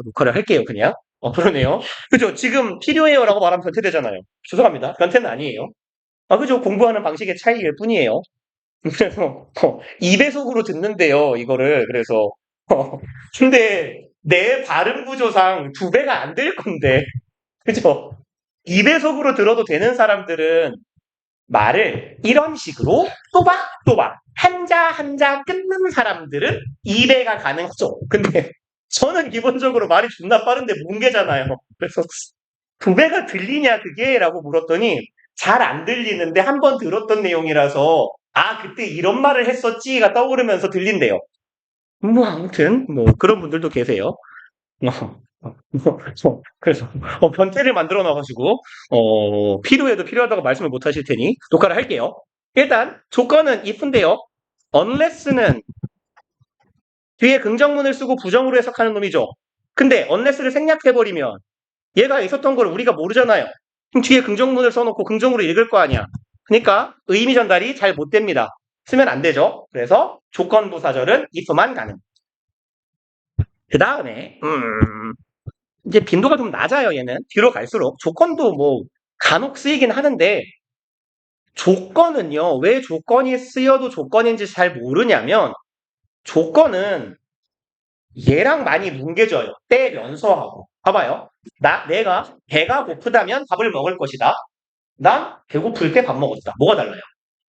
녹화를 할게요, 그냥. 그러네요. 그죠? 지금 필요해요라고 말하면 변태되잖아요. 죄송합니다. 변태는 아니에요. 그죠? 공부하는 방식의 차이일 뿐이에요. 그래서 2배속으로 듣는데요, 이거를. 그래서 근데 내 발음 구조상 2배가 안 될 건데, 그죠? 2배속으로 들어도 되는 사람들은 말을 이런 식으로 또박또박 한자 한자 끊는 사람들은 2배가 가능하죠. 근데 저는 기본적으로 말이 존나 빠른데 뭉개잖아요. 그래서 2배가 들리냐 그게? 라고 물었더니 잘 안 들리는데 한 번 들었던 내용이라서 그때 이런 말을 했었지가 떠오르면서 들린대요. 뭐 아무튼 뭐 그런 분들도 계세요. 그래서 변태를 만들어 놔가지고 필요해도 필요하다고 말씀을 못 하실 테니 녹화를 할게요. 일단 조건은 if인데요. unless는 뒤에 긍정문을 쓰고 부정으로 해석하는 놈이죠. 근데 unless를 생략해버리면 얘가 있었던 걸 우리가 모르잖아요. 그럼 뒤에 긍정문을 써놓고 긍정으로 읽을 거 아니야. 그러니까 의미 전달이 잘 못 됩니다. 쓰면 안 되죠. 그래서 조건부사절은 if만 가능. 그 다음에 이제 빈도가 좀 낮아요, 얘는. 뒤로 갈수록. 조건도 뭐 간혹 쓰이긴 하는데 조건은요. 왜 조건이 쓰여도 조건인지 잘 모르냐면 조건은 얘랑 많이 뭉개져요. 떼면서 하고. 봐봐요. 내가 배가 고프다면 밥을 먹을 것이다. 난 배고플 때 밥 먹었다. 뭐가 달라요?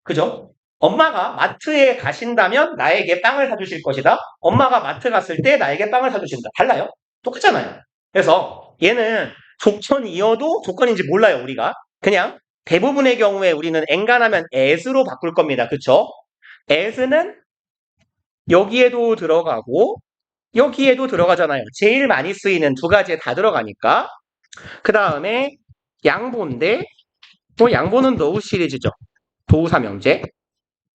그죠? 엄마가 마트에 가신다면 나에게 빵을 사주실 것이다. 엄마가 마트 갔을 때 나에게 빵을 사주신다. 달라요? 똑같잖아요. 그래서 얘는 조건이어도 조건인지 몰라요, 우리가. 그냥 대부분의 경우에 우리는 엔간하면 as로 바꿀 겁니다. 그쵸? as는 여기에도 들어가고 여기에도 들어가잖아요. 제일 많이 쓰이는 두 가지에 다 들어가니까. 그 다음에 양보인데 양보는 though 시리즈죠. 도우사 명제.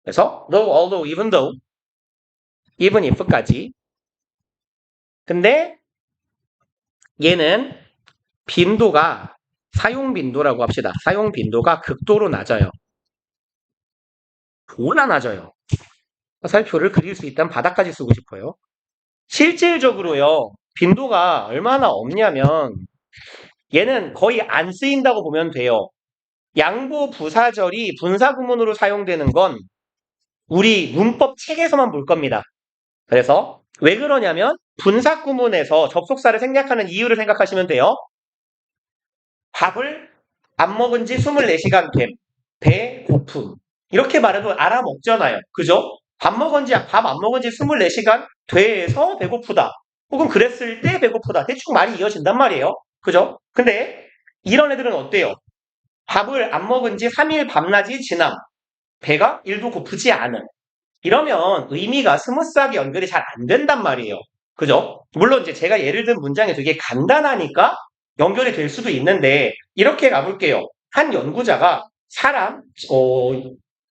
그래서 though, although, even though, even if까지. 근데 얘는 빈도가 사용 빈도라고 합시다. 사용 빈도가 극도로 낮아요. 보나 낮아요. 화살표를 그릴 수 있다면 바닥까지 쓰고 싶어요. 실질적으로요. 빈도가 얼마나 없냐면 얘는 거의 안 쓰인다고 보면 돼요. 양보 부사절이 분사구문으로 사용되는 건 우리 문법 책에서만 볼 겁니다. 그래서 왜 그러냐면 분사구문에서 접속사를 생략하는 이유를 생각하시면 돼요. 밥을 안 먹은 지 24시간 됨. 배고픔. 이렇게 말해도 알아먹잖아요. 그죠? 밥 안 먹은 지 24시간 돼서 배고프다. 혹은 그랬을 때 배고프다. 대충 말이 이어진단 말이에요. 그죠? 근데 이런 애들은 어때요? 밥을 안 먹은 지 3일 밤낮이 지남. 배가 1도 고프지 않음. 이러면 의미가 스무스하게 연결이 잘 안 된단 말이에요. 그죠? 물론 이제 제가 예를 든 문장이 되게 간단하니까 연결이 될 수도 있는데 이렇게 가볼게요. 한 연구자가 사람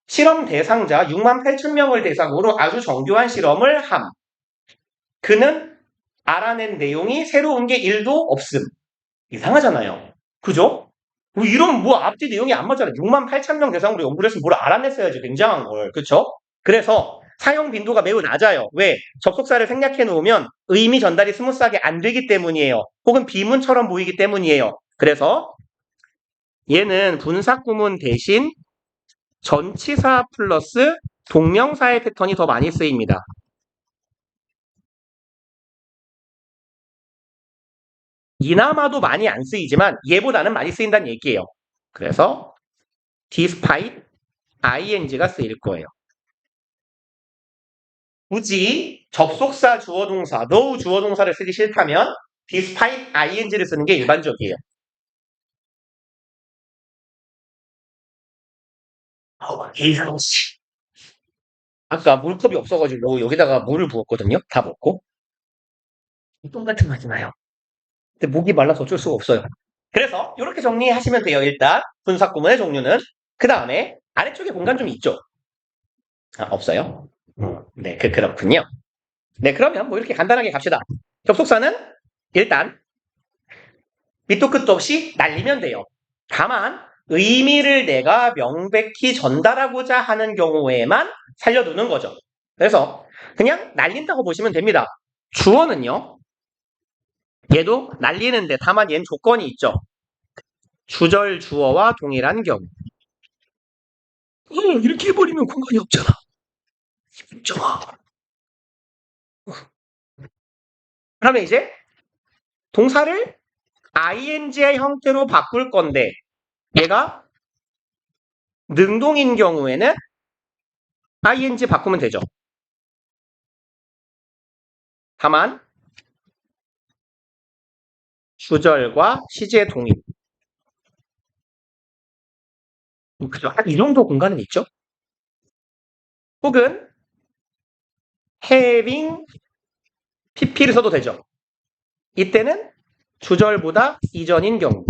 실험 대상자 6만 8천 명을 대상으로 아주 정교한 실험을 함. 그는 알아낸 내용이 새로운 게 1도 없음. 이상하잖아요. 그죠? 이런 앞뒤 내용이 안 맞잖아요. 6만 8천 명 대상으로 연구를 해서 뭘 알아냈어야지. 굉장한 걸. 그쵸? 그래서 사용 빈도가 매우 낮아요. 왜? 접속사를 생략해 놓으면 의미 전달이 스무스하게 안 되기 때문이에요. 혹은 비문처럼 보이기 때문이에요. 그래서 얘는 분사구문 대신 전치사 플러스 동명사의 패턴이 더 많이 쓰입니다. 이나마도 많이 안 쓰이지만 얘보다는 많이 쓰인다는 얘기예요. 그래서 despite ing가 쓰일 거예요. 굳이 접속사 주어동사, though 주어동사를 쓰기 싫다면 despite ing를 쓰는 게 일반적이에요. 이상호 씨. 아까 물컵이 없어가지고 여기다가 물을 부었거든요. 다 먹고. 똥 같은 거 하지 마요. 근데 목이 말라서 어쩔 수가 없어요. 그래서 이렇게 정리하시면 돼요. 일단 분사구문의 종류는. 그 다음에 아래쪽에 공간 좀 있죠? 없어요? 네, 그렇군요. 네, 그러면 뭐 이렇게 간단하게 갑시다. 접속사는 일단 밑도 끝도 없이 날리면 돼요. 다만 의미를 내가 명백히 전달하고자 하는 경우에만 살려두는 거죠. 그래서 그냥 날린다고 보시면 됩니다. 주어는요. 얘도 날리는데 다만 얘는 조건이 있죠. 주절 주어와 동일한 경우. 이렇게 해버리면 공간이 없잖아. 없잖아. 그러면 이제 동사를 ing의 형태로 바꿀 건데 얘가 능동인 경우에는 ing 바꾸면 되죠. 다만 주절과 시제 동일. 그죠? 이 정도 공간은 있죠. 혹은 having pp를 써도 되죠. 이때는 주절보다 이전인 경우.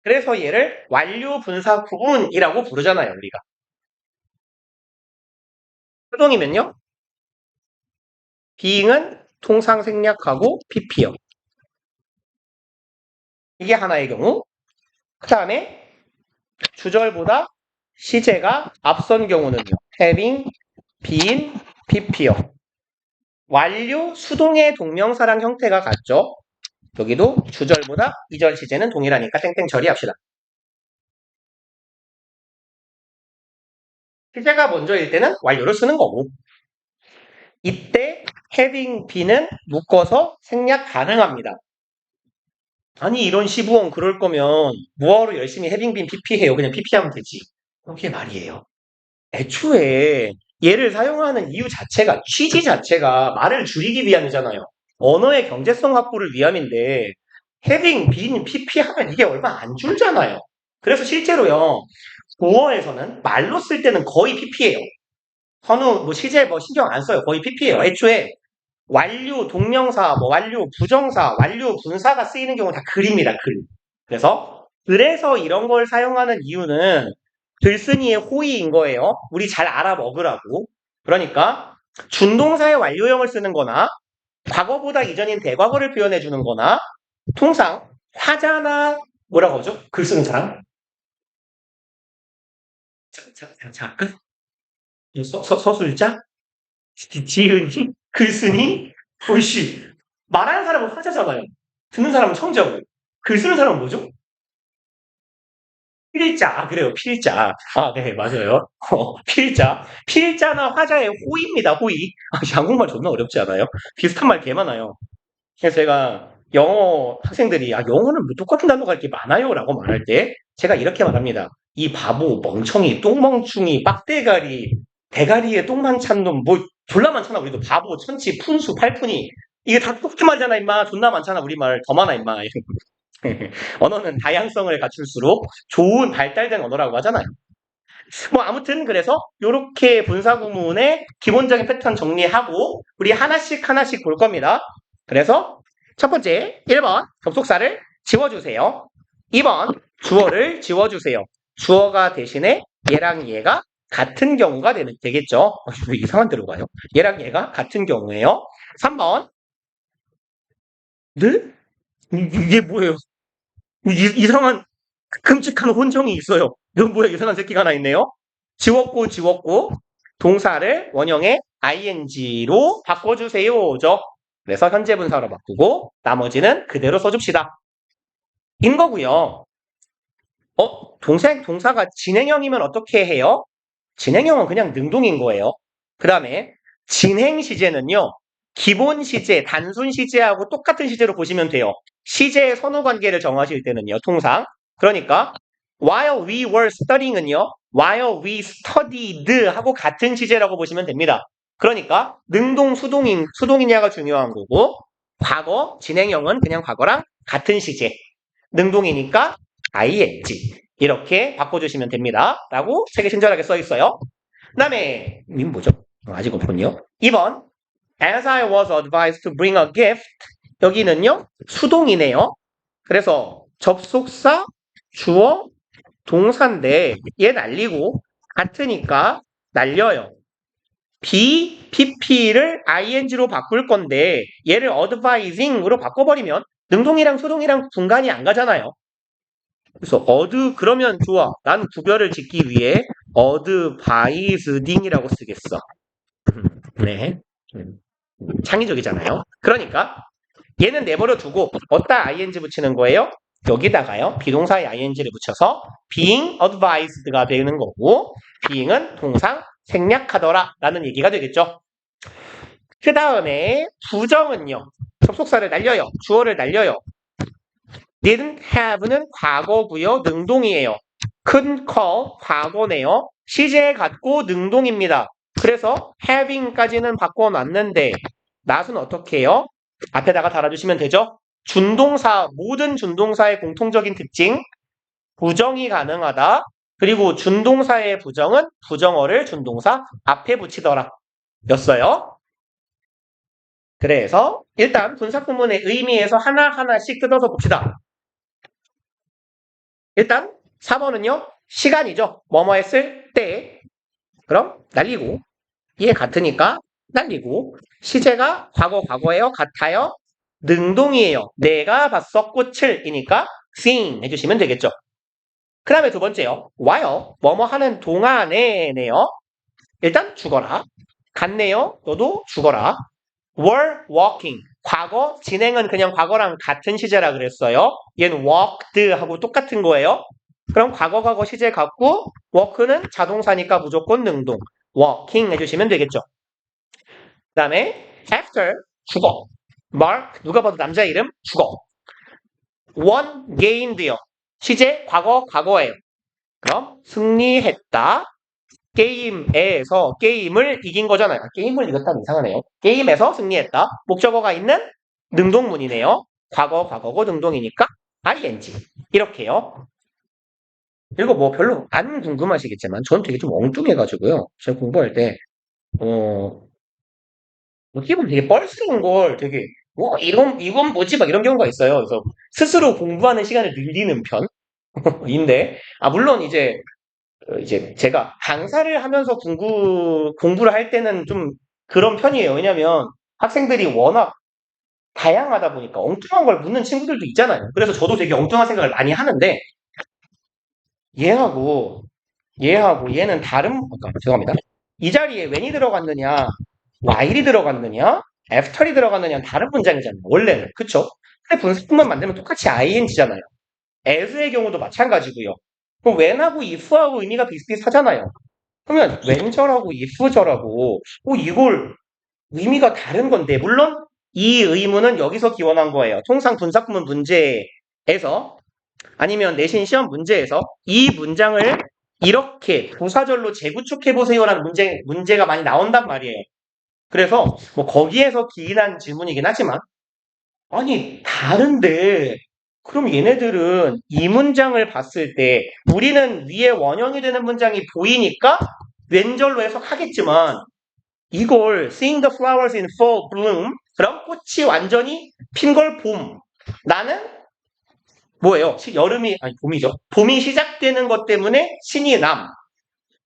그래서 얘를 완료 분사 구문이라고 부르잖아요, 우리가. 수동이면요. being은 통상 생략하고 pp요. 이게 하나의 경우. 그 다음에 주절보다 시제가 앞선 경우는요. having, been, pp요. 완료 수동의 동명사랑 형태가 같죠. 여기도 주절보다 이절 시제는 동일하니까 땡땡 처리합시다. 시제가 먼저일 때는 완료를 쓰는 거고 이때 having be는 묶어서 생략 가능합니다. 아니 이런 시부원 그럴 거면 뭐하러 열심히 having been pp 해요. 그냥 pp 하면 되지. 그게 말이에요. 애초에 얘를 사용하는 이유 자체가 취지 자체가 말을 줄이기 위함이잖아요. 언어의 경제성 확보를 위함인데 having been pp 하면 이게 얼마 안 줄잖아요. 그래서 실제로요. 고어에서는 말로 쓸 때는 거의 pp예요. 선우 뭐 시제 뭐 신경 안 써요. 거의 pp예요. 애초에 완료 동명사, 뭐 완료 부정사, 완료 분사가 쓰이는 경우 다 글입니다. 글. 그래서 이런 걸 사용하는 이유는 들쓴이의 호의인 거예요. 우리 잘 알아먹으라고. 그러니까 준동사의 완료형을 쓰는 거나 과거보다 이전인 대과거를 표현해 주는 거나 통상 화자나 뭐라고 하죠? 글 쓰는 사람? 잠깐. 서술자? 지은이? 글쓴이? 글씨. 말하는 사람은 화자잖아요. 듣는 사람은 청자고요. 글 쓰는 사람은 뭐죠? 필자. 그래요. 필자. 네, 맞아요. 필자. 필자나 화자의 호입니다. 호의. 한국말 존나 어렵지 않아요? 비슷한 말 개 많아요. 그래서 제가 영어 학생들이 영어는 뭐 똑같은 단어가 이렇게 많아요 라고 말할 때 제가 이렇게 말합니다. 이 바보, 멍청이, 똥멍충이, 빡대가리, 대가리에 똥만 찬 놈, 뭐 졸라 많잖아. 우리도 바보, 천치, 푼수, 팔푼이 이게 다 똑같은 말이잖아 임마. 존나 많잖아. 우리말 더 많아 임마. 언어는 다양성을 갖출수록 좋은 발달된 언어라고 하잖아요. 뭐 아무튼 그래서 이렇게 분사구문의 기본적인 패턴 정리하고 우리 하나씩 볼 겁니다. 그래서 첫 번째 1번 접속사를 지워주세요. 2번 주어를 지워주세요. 주어가 대신에 얘랑 얘가 같은 경우가 되겠죠. 왜 이상한 데로 가요? 얘랑 얘가 같은 경우예요. 3번 네? 이게 뭐예요? 이상한 끔찍한 혼정이 있어요. 이건 뭐야 이상한 새끼가 하나 있네요. 지웠고 동사를 원형의 ing로 바꿔주세요죠. 그래서 현재 분사로 바꾸고 나머지는 그대로 써줍시다. 인 거고요. 동사가 진행형이면 어떻게 해요? 진행형은 그냥 능동인 거예요. 그 다음에 진행 시제는요. 기본 시제, 단순 시제하고 똑같은 시제로 보시면 돼요. 시제의 선후 관계를 정하실 때는요. 통상. 그러니까 while we were studying은요. while we studied 하고 같은 시제라고 보시면 됩니다. 그러니까 능동, 수동이냐가 중요한 거고 과거, 진행형은 그냥 과거랑 같은 시제. 능동이니까 ing 이렇게 바꿔주시면 됩니다. 라고 책에 친절하게 써 있어요. 그 다음에 뭐죠? 아직 없군요. 2번 As I was advised to bring a gift 여기는요. 수동이네요. 그래서 접속사, 주어, 동사인데 얘 날리고 같으니까 날려요. be, pp를 ing로 바꿀 건데 얘를 advising으로 바꿔버리면 능동이랑 수동이랑 분간이 안 가잖아요. 그래서 그러면 좋아. 난 구별을 짓기 위해 advising이라고 쓰겠어. 네. 창의적이잖아요. 그러니까 얘는 내버려 두고 어디다 ing 붙이는 거예요? 여기다가요. 비동사의 ing를 붙여서 being advised가 되는 거고 being은 통상 생략하더라 라는 얘기가 되겠죠. 그 다음에 부정은요. 접속사를 날려요. 주어를 날려요. didn't have는 과거고요. 능동이에요. couldn't call 과거네요. 시제 같고 능동입니다. 그래서 having까지는 바꿔놨는데 not은 어떻게 해요? 앞에다가 달아주시면 되죠? 준동사, 모든 준동사의 공통적인 특징 부정이 가능하다. 그리고 준동사의 부정은 부정어를 준동사 앞에 붙이더라 였어요. 그래서 일단 분사구문의 의미에서 하나하나씩 뜯어서 봅시다. 일단 4번은요. 시간이죠. 뭐뭐 했을 때. 그럼 날리고 얘 같으니까 날리고 시제가 과거 과거예요. 같아요. 능동이에요. 내가 봤어 꽃을 이니까 seen 해주시면 되겠죠. 그 다음에 두 번째요. while 뭐뭐 하는 동안에네요. 일단 죽어라. 갔네요. 너도 죽어라. were walking 과거 진행은 그냥 과거랑 같은 시제라 그랬어요. 얘는 walked 하고 똑같은 거예요. 그럼 과거 과거 시제 같고 work는 자동사니까 무조건 능동. walking 해주시면 되겠죠. 그 다음에 after 죽어. mark 누가 봐도 남자 이름 죽어. won gained요. 시제 과거 과거예요. 그럼 승리했다. 게임에서 게임을 이긴 거잖아요. 게임을 이겼다면 이상하네요. 게임에서 승리했다. 목적어가 있는 능동문이네요. 과거 과거고 능동이니까 ing 이렇게요. 이거 뭐 별로 안 궁금하시겠지만 전 되게 좀 엉뚱해가지고요. 제가 공부할 때 어떻게 보면 되게 뻘스러운 걸 되게 이건 뭐지 막 이런 경우가 있어요. 그래서 스스로 공부하는 시간을 늘리는 편인데 물론 이제 제가 강사를 하면서 공부를 할 때는 좀 그런 편이에요. 왜냐면 학생들이 워낙 다양하다 보니까 엉뚱한 걸 묻는 친구들도 있잖아요. 그래서 저도 되게 엉뚱한 생각을 많이 하는데 얘하고 얘는 죄송합니다. 이 자리에 when이 들어갔느냐, while이 들어갔느냐, after이 들어갔느냐는 다른 문장이잖아요. 원래는. 그쵸? 근데 분사품만 만들면 똑같이 ing잖아요. as의 경우도 마찬가지고요. 그럼 when하고 if하고 의미가 비슷비슷하잖아요. 그러면 when절하고 if절하고 이걸 의미가 다른 건데 물론 이 의문은 여기서 기원한 거예요. 통상 분사구문 문제에서 아니면 내신 시험 문제에서 이 문장을 이렇게 부사절로 재구축해보세요라는 문제가 많이 나온단 말이에요. 그래서 뭐 거기에서 기인한 질문이긴 하지만 아니 다른데 그럼 얘네들은 이 문장을 봤을 때 우리는 위에 원형이 되는 문장이 보이니까 왼절로 해석하겠지만 이걸 seeing the flowers in full bloom 그럼 꽃이 완전히 핀 걸 봄. 나는 뭐예요? 여름이 아니 봄이죠. 봄이 시작되는 것 때문에 신이 남.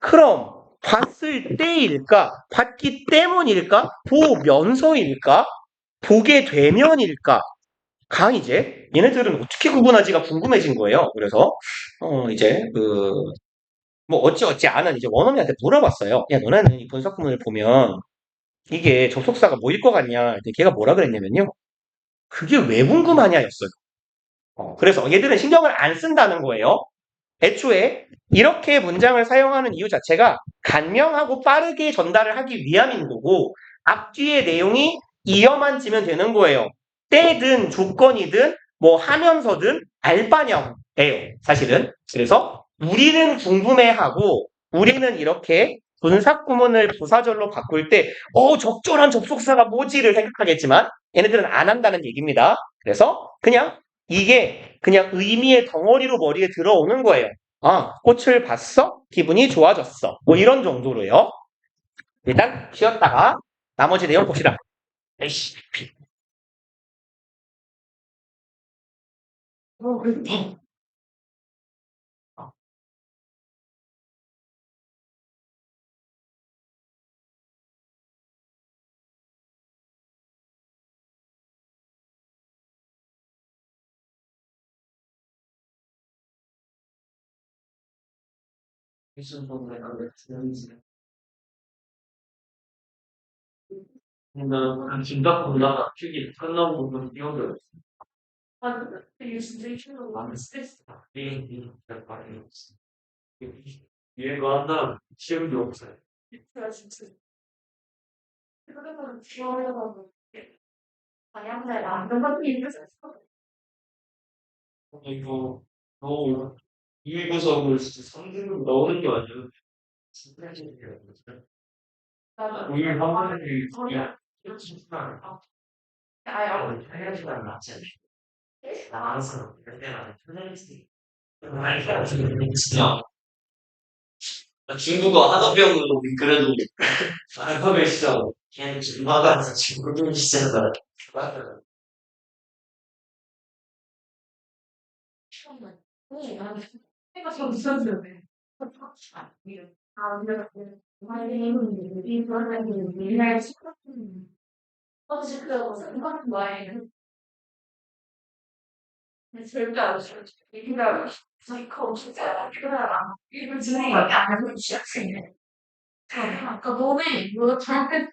그럼 봤을 때일까? 봤기 때문일까? 보면서일까? 보게 되면일까? 이제 얘네들은 어떻게 구분하지가 궁금해진 거예요. 그래서 이제 뭐 어찌어찌 아는 이제 원어민한테 물어봤어요. 야 너네는 이 분석문을 보면 이게 접속사가 뭐일 것 같냐? 근데 걔가 뭐라 그랬냐면요. 그게 왜 궁금하냐였어요. 그래서 얘들은 신경을 안 쓴다는 거예요. 애초에 이렇게 문장을 사용하는 이유 자체가 간명하고 빠르게 전달을 하기 위함인 거고 앞뒤의 내용이 이어만 지면 되는 거예요. 때든 조건이든 뭐 하면서든 알 바냐고예요. 사실은. 그래서 우리는 궁금해하고 우리는 이렇게 분사구문을 부사절로 바꿀 때 적절한 접속사가 뭐지를 생각하겠지만 얘네들은 안 한다는 얘기입니다. 그래서 그냥 이게 그냥 의미의 덩어리로 머리에 들어오는 거예요. 꽃을 봤어? 기분이 좋아졌어. 뭐 이런 정도로요. 일단 쉬었다가 나머지 내용 봅시다. 에이씨. 그래. 나 김밥 보다가 튀기 끝나고 보면 이거를 이게 진짜 힘들어 나는 스트레스다. 이 약간 얘가 한다면 시험이 없어요. 진짜 진짜 그러면 귀여워가지고 방향제 라면 같은 게 있었어. 이거 너 이 구석을 진짜 3등급 나오는 게 아니야. 진짜 신기해. 우리 한번에 그냥 이렇게 생각을 아야 해야지만 맞지. 나와서 그때만 편했지. 진짜 중국어 하나병으로 그래도 알파벳 시작. 걔는 김마가 중국인 시작을. 맞아. 네, 나는 해가 좀 있었는데. 아, 근데 이 그러면 옛날 친구들 어쨌든 생각 많이 절대 안 줘. 얘기가 사이코 진짜 그래라. 이거 진행이 안 되는 시작이네. 아까 몸에 이거 잘못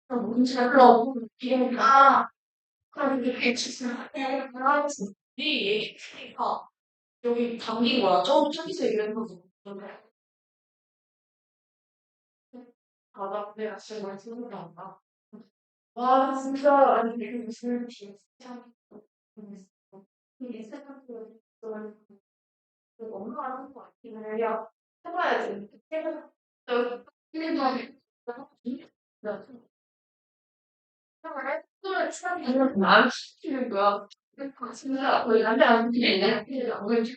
뭔지 별로 기회가 그런 게 진짜 네 얘기가 여기 담긴 거야. 저기서 얘기하는 거지. 나 내가 진짜 많이 쓰는 게 아니라. 와, 진짜, 아니, 이게 무슨 진짜, 이게 생각보다 너무 하는 거 같기는 해요. 해봐야지. 해봐야 너, 나 생활에 또 시간이 안 시키는 거야. 진짜, 거의 남자 안 되겠네. 안 그러지.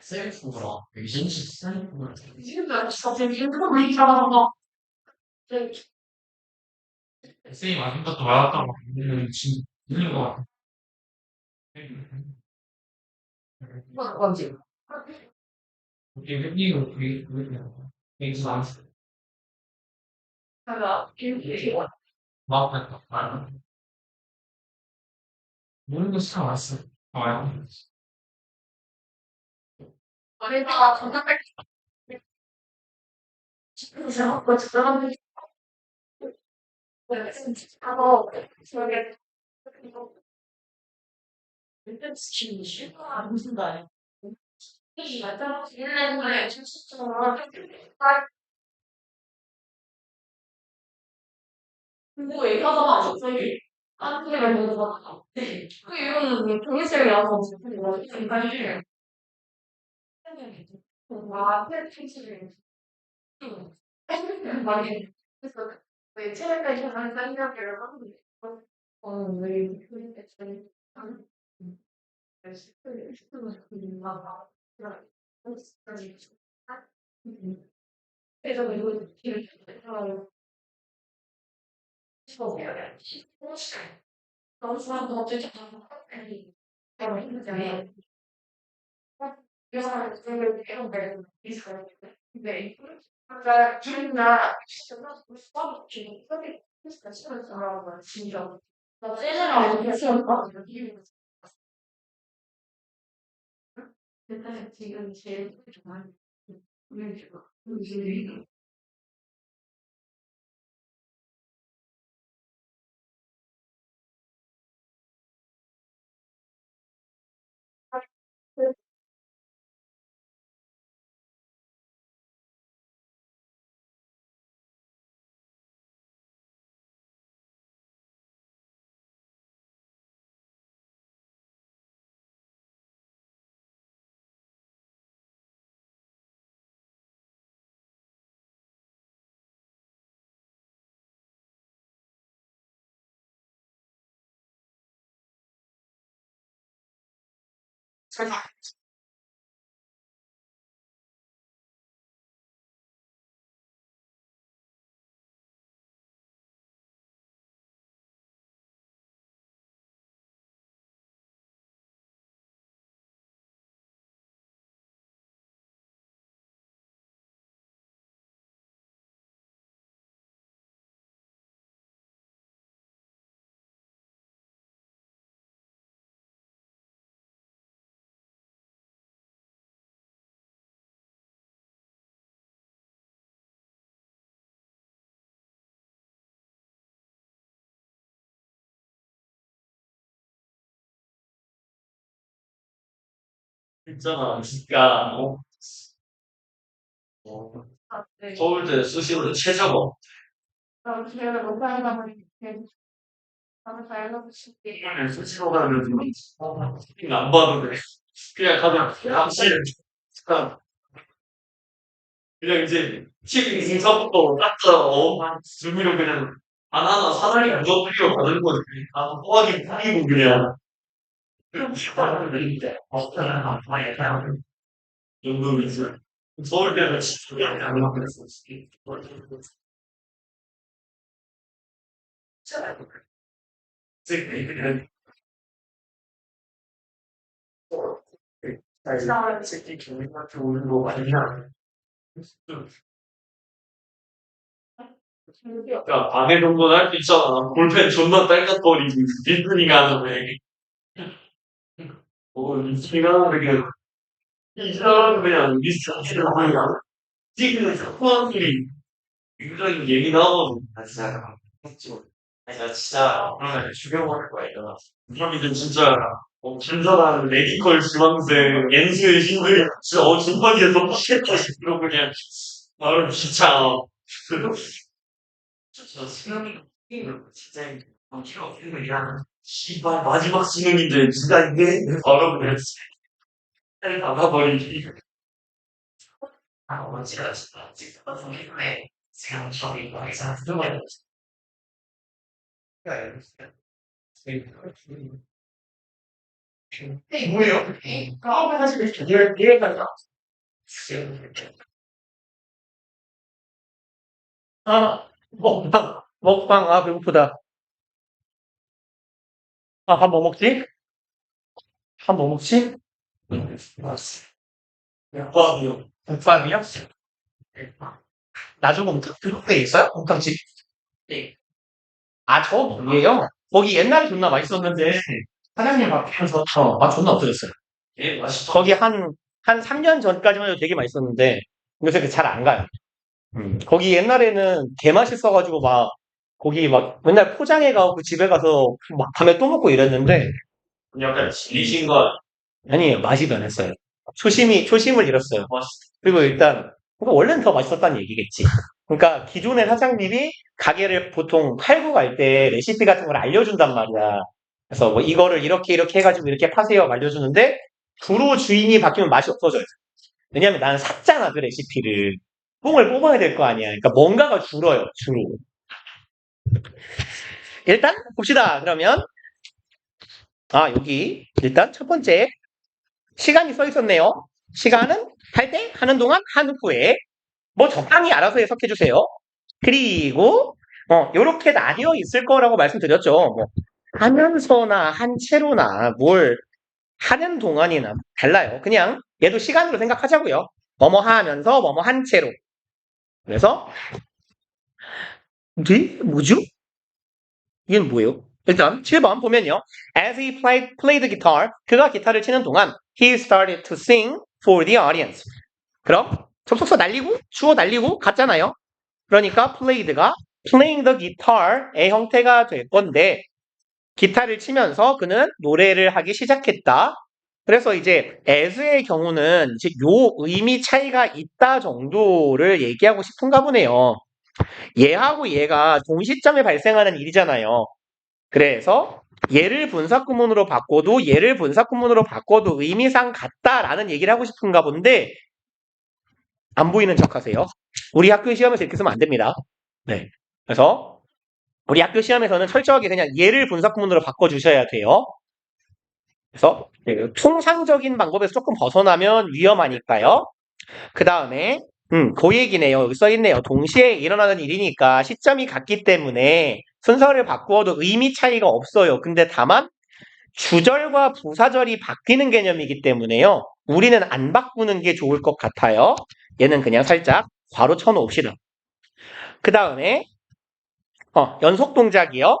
셀프구나. 유진씨 셀프구나. 지금도 진짜 힘들어 보이잖아. 쌤이 맞은 것도 맞았던 것 같은데, 지금 있는 것 같아. 맞지? 이게 hend이고 그게 되게 많았어. 내가 이렇게 마음했다. 모르는 거 참 많았어. 좋아요. 내가 전화할 때 생각보다 사람들이 하고 저게 일단 지금 싫어 무슨 말이야? 이 맞아? 일레는 진짜 그리고 얘기하다가 갑자기 안 그래 보다가 그 이거는 동일시이라서 뭐 인간이 와 패치를 많이 그래서 왜 체력까지 하는 생각을 하는데 왜 그렇게 잘 그래서 이거 너무 좋아하는 어쩔 수 없어. 너무 힘들잖아요. 그래서 되게 배운 있어요. 근데 아까 둘이나 수업 중에 수업이 시간이더라고요. 진짜. 나 쟤네랑 이렇게 수업 받으면 이유가 일단 지금 제일 좋아하는 우리 지금 우리 있잖아. 진짜, 아, 네. 서울대 수시로 최저가. 그럼 제가 농담이 가면 저는 잘하고 싶게. 수시로 가면, 안 봐도 돼. 그냥 가면, 당신, 그냥 이제, 칩 인사부터 닦아, 준비를 그냥, 하나하나 사다리 무조건 받는 거지. 호하기 뿌리고 그냥. 정도이지. 서울대는 진짜 안 맞겠어. 새끼 기분한테 오는 거 아니야. 야, 방해 정도는 할 수 있잖아. 볼펜 존나 딸깍거리고, 민준이가 하는 애. 민준이가 하는 애. 이 사람은 그냥 미스터치를 하냐. 지금 사람들이 굉장히 예민하거든. 아, 진짜. 아니, 나 진짜, 그러면 죽여버릴 거야, 이거. 사람이들 진짜, 진정한 메디컬 지망생, 엔수의 신들, 진짜, 중반기에서 빡겠다 싶어, 그냥. 나를 진짜, 저 수영이, 진짜, 필요 없는 거야. 씨발, 마지막 수능인데, 진짜 이게, 바로 그냥, 살 나가버리기. 어지가 진짜, 지금, 성격에, 지금, 저기, 이거, 이상, 들어가야 뭐예요? 사실 이해가 먹방, 배고프다. 밥 뭐 먹지? 밥 뭐 먹지? 영광이요. 국밥이요? 나중곰탕? 그렇게 있어요? 곰탕집? 네. 저기에요? 거기 옛날에 존나 맛있었는데, 사장님 바뀌면서, 맛 존나 없어졌어요. 예, 맛있어. 거기 한 3년 전까지만 해도 되게 맛있었는데, 요새 잘 안 가요. 거기 옛날에는 개 맛있어가지고 거기 맨날 포장해가고 그 집에 가서 막 밤에 또 먹고 이랬는데, 약간 질리신 거 아니, 맛이 변했어요. 초심을 잃었어요. 그리고 일단, 그러니까 원래는 더 맛있었다는 얘기겠지. 그러니까 기존의 사장님이 가게를 보통 팔고 갈 때 레시피 같은 걸 알려준단 말이야. 그래서 뭐 이거를 이렇게 해가지고 이렇게 파세요 알려주는데, 주로 주인이 바뀌면 맛이 없어져요. 왜냐면 나는 샀잖아, 그 레시피를. 뽕을 뽑아야 될 거 아니야. 그러니까 뭔가가 줄어요, 주로. 일단 봅시다. 그러면 여기 일단 첫 번째 시간이 써 있었네요. 시간은 할 때, 하는 동안, 한 후에 뭐 적당히 알아서 해석해 주세요. 그리고 요렇게 나뉘어 있을 거라고 말씀드렸죠. 뭐 하면서나 한 채로나 뭘 하는 동안이나 달라요. 그냥 얘도 시간으로 생각하자고요. 뭐뭐 하면서 뭐뭐 한 채로. 그래서 뭐죠? 이건 뭐예요? 일단 7번 보면요. As he played the guitar, 그가 기타를 치는 동안 he started to sing for the audience. 그럼 접속사 날리고 주어 날리고 같잖아요. 그러니까 played가 playing the guitar의 형태가 될 건데 기타를 치면서 그는 노래를 하기 시작했다. 그래서 이제 as의 경우는 이제 요 의미 차이가 있다 정도를 얘기하고 싶은가 보네요. 얘하고 얘가 동시점에 발생하는 일이잖아요. 그래서 얘를 분사구문으로 바꿔도 얘를 분사구문으로 바꿔도 의미상 같다라는 얘기를 하고 싶은가 본데 안 보이는 척 하세요. 우리 학교 시험에서 이렇게 쓰면 안 됩니다. 네. 그래서 우리 학교 시험에서는 철저하게 그냥 얘를 분사구문으로 바꿔주셔야 돼요. 그래서 통상적인 방법에서 조금 벗어나면 위험하니까요. 그 다음에 그 얘기네요. 여기 써있네요. 동시에 일어나는 일이니까 시점이 같기 때문에 순서를 바꾸어도 의미 차이가 없어요. 근데 다만 주절과 부사절이 바뀌는 개념이기 때문에요. 우리는 안 바꾸는 게 좋을 것 같아요. 얘는 그냥 살짝 괄호 쳐놓읍시다. 그 다음에 연속 동작이요.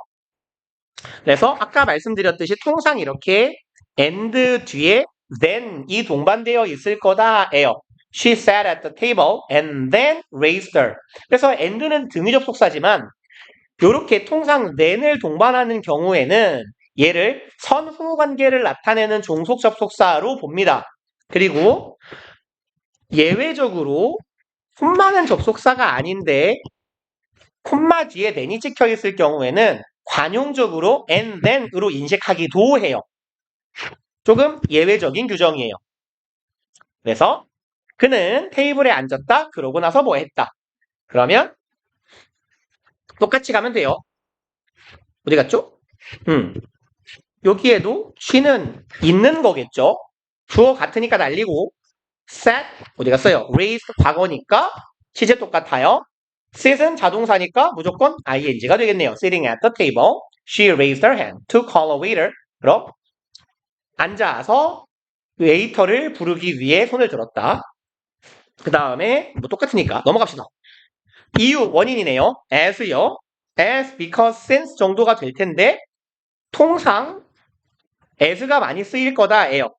그래서 아까 말씀드렸듯이 통상 이렇게 and 뒤에 then이 동반되어 있을 거다예요. She sat at the table and then raised her. 그래서 and는 등위 접속사지만 이렇게 통상 then을 동반하는 경우에는 얘를 선후 관계를 나타내는 종속 접속사로 봅니다. 그리고 예외적으로 콤마는 접속사가 아닌데 콤마 뒤에 then이 찍혀 있을 경우에는 관용적으로 and then으로 인식하기도 해요. 조금 예외적인 규정이에요. 그래서 그는 테이블에 앉았다. 그러고 나서 뭐 했다. 그러면 똑같이 가면 돼요. 어디 갔죠? 여기에도 she는 있는 거겠죠. 주어 같으니까 날리고 sat 어디 갔어요? raised 과거니까 시제 똑같아요. sit은 자동사니까 무조건 ing가 되겠네요. sitting at the table. She raised her hand to call a waiter. 그럼 앉아서 웨이터를 부르기 위해 손을 들었다. 그 다음에 뭐 똑같으니까 넘어갑시다. 이유 원인이네요. as요. as, because, since 정도가 될 텐데 통상 as가 많이 쓰일 거다예요.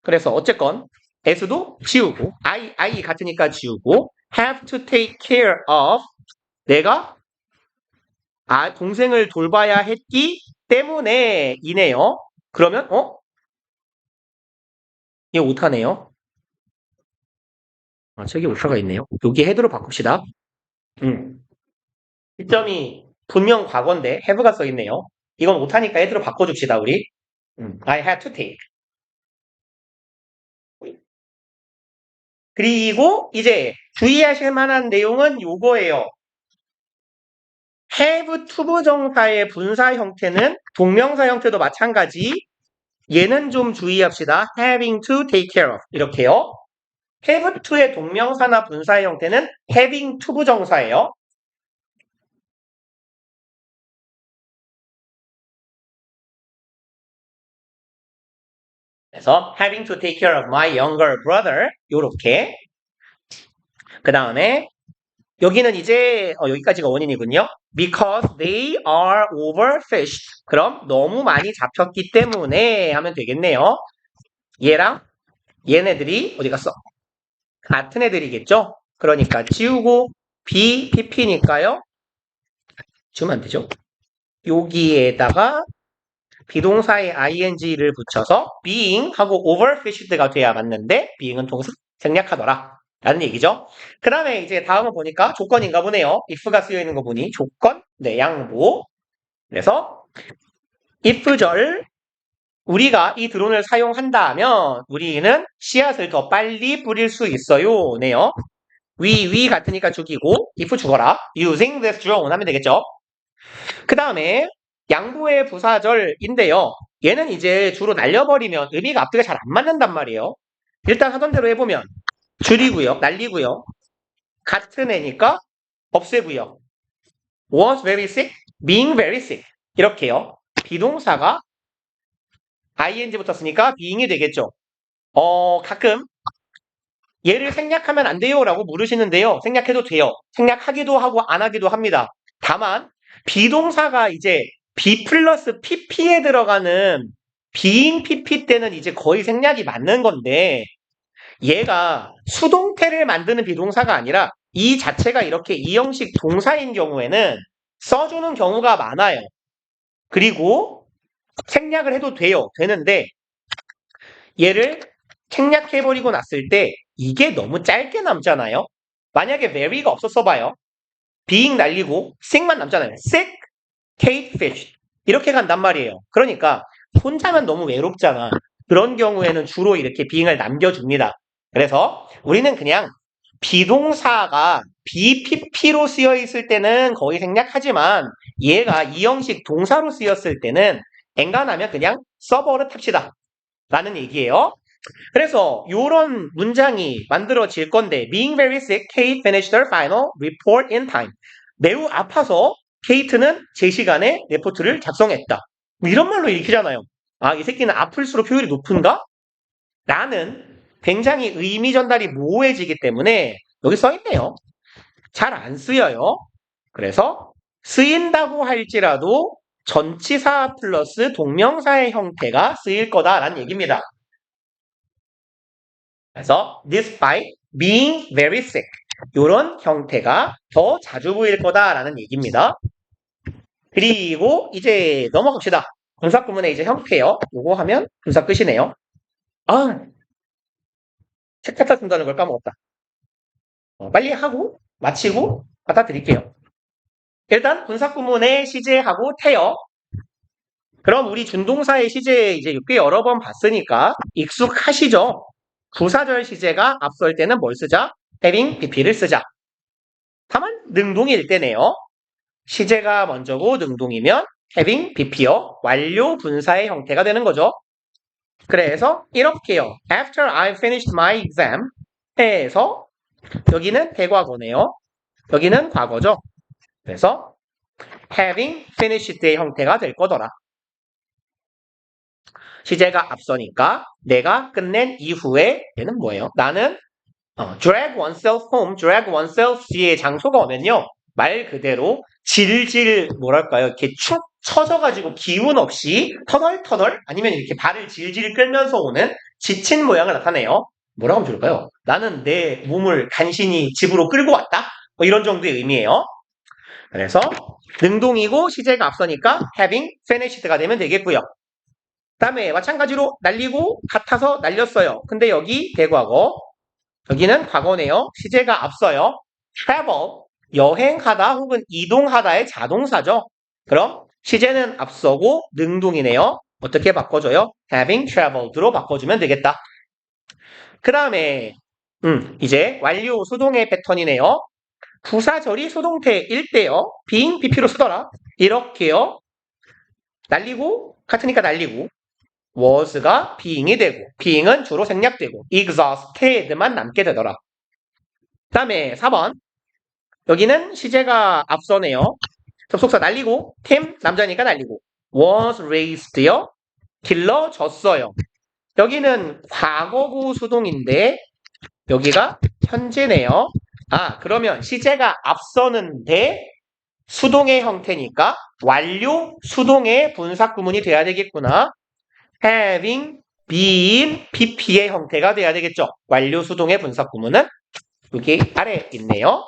그래서 어쨌건 as도 지우고 I 같으니까 지우고 have to take care of 내가 동생을 돌봐야 했기 때문에 이네요. 그러면 이게 오타네요. 책에 오타가 있네요. 여기 head로 바꿉시다. 시점이 분명 과거인데 have가 써 있네요. 이건 오타니까 head로 바꿔줍시다 우리. I had to take. 그리고 이제 주의하실 만한 내용은 요거예요. have to 부정사의 분사 형태는 동명사 형태도 마찬가지. 얘는 좀 주의합시다. having to take care of 이렇게요. have to의 동명사나 분사의 형태는 having to 부정사예요. 그래서 having to take care of my younger brother 요렇게 그 다음에 여기는 이제 여기까지가 원인이군요. Because they are overfished. 그럼 너무 많이 잡혔기 때문에 하면 되겠네요. 얘랑 얘네들이 어디 갔어? 같은 애들이겠죠? 그러니까 지우고 PP니까요. 지우면 안 되죠? 여기에다가 비동사의 ing를 붙여서 being 하고 overfished가 돼야 맞는데 being은 동사 생략하더라. 라는 얘기죠. 그 다음에 이제 다음을 보니까 조건인가 보네요. if가 쓰여있는 거 보니 조건, 네, 양보. 그래서 if절 우리가 이 드론을 사용한다면 우리는 씨앗을 더 빨리 뿌릴 수 있어요. 네요. we 같으니까 죽이고 if 죽어라. using this drone 하면 되겠죠. 그 다음에 양보의 부사절인데요. 얘는 이제 주로 날려버리면 의미가 앞뒤가 잘 안 맞는단 말이에요. 일단 하던 대로 해보면 줄이고요. 날리고요. 같은 애니까 없애고요. was very sick, being very sick 이렇게요. 비동사가 ing 붙었으니까 being이 되겠죠. 가끔 얘를 생략하면 안 돼요 라고 물으시는데요. 생략해도 돼요. 생략하기도 하고 안 하기도 합니다. 다만 비동사가 이제 be 플러스 pp에 들어가는 being pp 때는 이제 거의 생략이 맞는 건데 얘가 수동태를 만드는 비동사가 아니라 이 자체가 이렇게 이형식 동사인 경우에는 써주는 경우가 많아요. 그리고 생략을 해도 되는데 얘를 생략해버리고 났을 때 이게 너무 짧게 남잖아요. 만약에 very가 없었어 봐요. being 날리고 sick만 남잖아요. sick, Kate fish 이렇게 간단 말이에요. 그러니까 혼자면 너무 외롭잖아. 그런 경우에는 주로 이렇게 being을 남겨줍니다. 그래서 우리는 그냥 비동사가 BPP로 쓰여 있을 때는 거의 생략하지만 얘가 이형식 동사로 쓰였을 때는 엔간하면 그냥 써버릇 합시다. 라는 얘기예요. 그래서 이런 문장이 만들어질 건데 being very sick, Kate finished her final report in time. 매우 아파서 케이트는 제 시간에 레포트를 작성했다. 뭐 이런 말로 읽히잖아요. 이 새끼는 아플수록 효율이 높은가? 라는 굉장히 의미 전달이 모호해지기 때문에 여기 써있네요. 잘 안 쓰여요. 그래서 쓰인다고 할지라도 전치사 플러스 동명사의 형태가 쓰일 거다라는 얘기입니다. 그래서 despite being very sick 이런 형태가 더 자주 보일 거다라는 얘기입니다. 그리고 이제 넘어갑시다. 분사 구문의 이제 형태요. 요거 하면 분사 끝이네요. 책 갖다 준다는 걸 까먹었다. 빨리 하고 마치고 갖다 드릴게요. 일단 분사구문의 시제하고 태여. 그럼 우리 준동사의 시제 이제 꽤 여러 번 봤으니까 익숙하시죠? 부사절 시제가 앞설 때는 뭘 쓰자? having BP를 쓰자. 다만 능동일 때네요. 시제가 먼저고 능동이면 having BP여 완료 분사의 형태가 되는 거죠. 그래서 이렇게요. After I finished my exam 해서 여기는 대과거네요. 여기는 과거죠. 그래서 having finished의 형태가 될 거더라. 시제가 앞서니까 내가 끝낸 이후에 얘는 뭐예요? 나는 drag oneself home, drag oneself 뒤에 장소가 오면요. 말 그대로 질질 뭐랄까요? 이렇게 축 처져가지고 기운 없이 터덜터덜 아니면 이렇게 발을 질질 끌면서 오는 지친 모양을 나타내요. 뭐라고 하면 좋을까요? 나는 내 몸을 간신히 집으로 끌고 왔다? 뭐 이런 정도의 의미예요. 그래서 능동이고 시제가 앞서니까 having finished가 되면 되겠고요. 다음에 마찬가지로 날리고 같아서 날렸어요. 근데 여기 대과거, 여기는 과거네요. 시제가 앞서요. travel, 여행하다 혹은 이동하다의 자동사죠. 그럼 시제는 앞서고 능동이네요. 어떻게 바꿔줘요? having traveled로 바꿔주면 되겠다. 그 다음에 이제 완료 수동의 패턴이네요. 부사절이 수동태일 때요. being, BP로 쓰더라. 이렇게요. 날리고 같으니까 날리고 was가 being이 되고 being은 주로 생략되고 exhausted만 남게 되더라. 그 다음에 4번 여기는 시제가 앞서네요. 접속사 날리고 팀 남자니까 날리고 was raised요. 길러졌어요. 여기는 과거구 수동인데 여기가 현재네요. 그러면 시제가 앞서는데 수동의 형태니까 완료 수동의 분사구문이 돼야 되겠구나. having been BP의 형태가 돼야 되겠죠. 완료 수동의 분사구문은 여기 아래 있네요.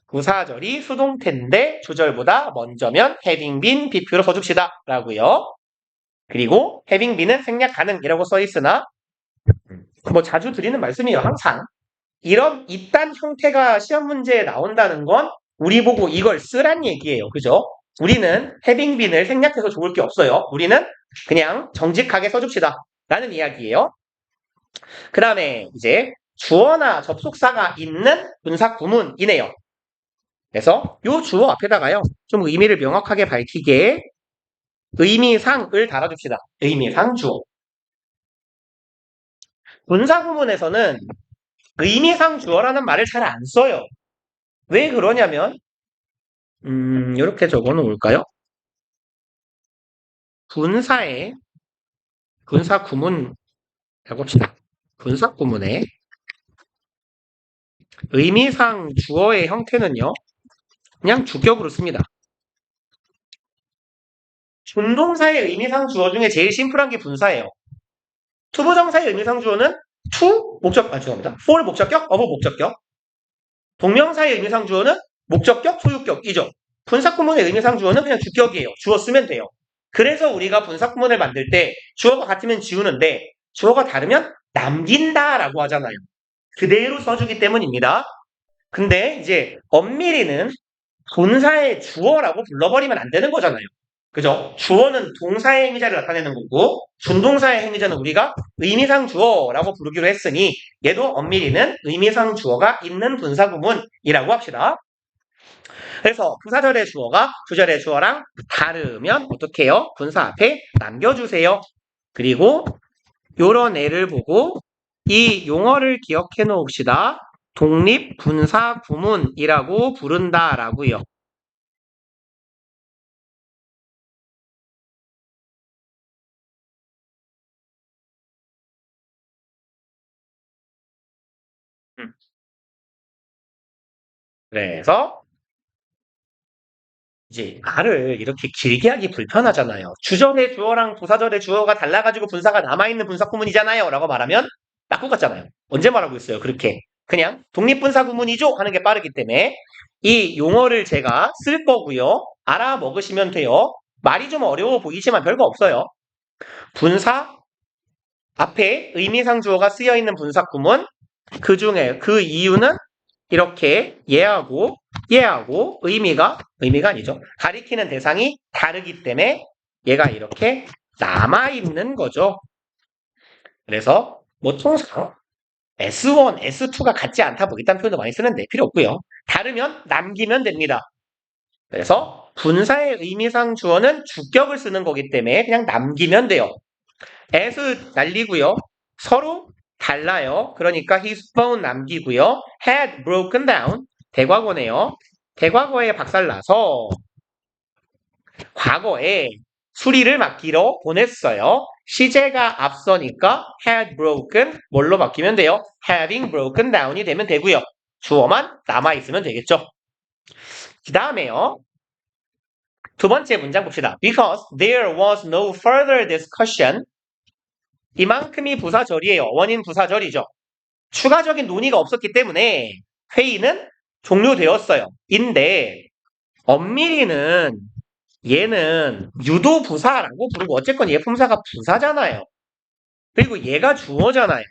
부사절이 수동태인데 주절보다 먼저면 having been BP로 써줍시다 라고요. 그리고 having been은 생략 가능이라고 써있으나 뭐 자주 드리는 말씀이에요. 항상 이딴 형태가 시험 문제에 나온다는 건 우리 보고 이걸 쓰란 얘기예요. 그죠? 우리는 having been을 생략해서 좋을 게 없어요. 우리는 그냥 정직하게 써줍시다 라는 이야기예요. 그 다음에 이제 주어나 접속사가 있는 분사구문이네요. 그래서 요 주어 앞에다가요. 좀 의미를 명확하게 밝히게 의미상을 달아줍시다. 의미상 주어. 분사구문에서는 의미상 주어라는 말을 잘 안 써요. 왜 그러냐면 이렇게 적어 놓을까요? 분사구문 해봅시다. 분사구문의 의미상 주어의 형태는요. 그냥 주격으로 씁니다. 준동사의 의미상 주어 중에 제일 심플한 게 분사예요. 투부정사의 의미상 주어는 죄송합니다. for 목적격, of 목적격. 동명사의 의미상 주어는 목적격, 소유격이죠. 분사구문의 의미상 주어는 그냥 주격이에요. 주어 쓰면 돼요. 그래서 우리가 분사구문을 만들 때 주어가 같으면 지우는데 주어가 다르면 남긴다라고 하잖아요. 그대로 써주기 때문입니다. 근데 이제 엄밀히는 본사의 주어라고 불러버리면 안 되는 거잖아요. 그죠? 주어는 동사의 행위자를 나타내는 거고 준동사의 행위자는 우리가 의미상 주어라고 부르기로 했으니 얘도 엄밀히는 의미상 주어가 있는 분사구문이라고 합시다. 그래서 부사절의 주어가 주절의 주어랑 다르면 어떻게 해요? 분사 앞에 남겨주세요. 그리고 요런 애를 보고 이 용어를 기억해 놓읍시다. 독립분사구문이라고 부른다라고요. 그래서 이제 말을 이렇게 길게 하기 불편하잖아요. 주절의 주어랑 부사절의 주어가 달라가지고 분사가 남아있는 분사구문이잖아요. 라고 말하면 딱 똑같잖아요. 언제 말하고 있어요? 그렇게. 그냥 독립분사구문이죠? 하는 게 빠르기 때문에 이 용어를 제가 쓸 거고요. 알아먹으시면 돼요. 말이 좀 어려워 보이지만 별거 없어요. 분사, 앞에 의미상 주어가 쓰여 있는 분사 구문 그 중에 그 이유는 이렇게 얘하고 의미가 아니죠. 가리키는 대상이 다르기 때문에 얘가 이렇게 남아있는 거죠. 그래서 뭐 통상 S1, S2가 같지 않다 뭐 이딴 표현도 많이 쓰는데 필요 없고요. 다르면 남기면 됩니다. 그래서 분사의 의미상 주어는 주격을 쓰는 거기 때문에 그냥 남기면 돼요. as 날리고요. 서로 달라요. 그러니까 his phone 남기고요. had broken down 대과거네요. 대과거에 박살나서 과거에 수리를 맡기러 보냈어요. 시제가 앞서니까 had broken 뭘로 바뀌면 돼요? having broken down이 되면 되고요. 주어만 남아있으면 되겠죠. 그 다음에요. 두 번째 문장 봅시다. Because there was no further discussion. 이만큼이 부사절이에요. 원인 부사절이죠. 추가적인 논의가 없었기 때문에 회의는 종료되었어요. 인데 엄밀히는 얘는 유도 부사라고 부르고 어쨌건 얘 품사가 부사잖아요. 그리고 얘가 주어잖아요.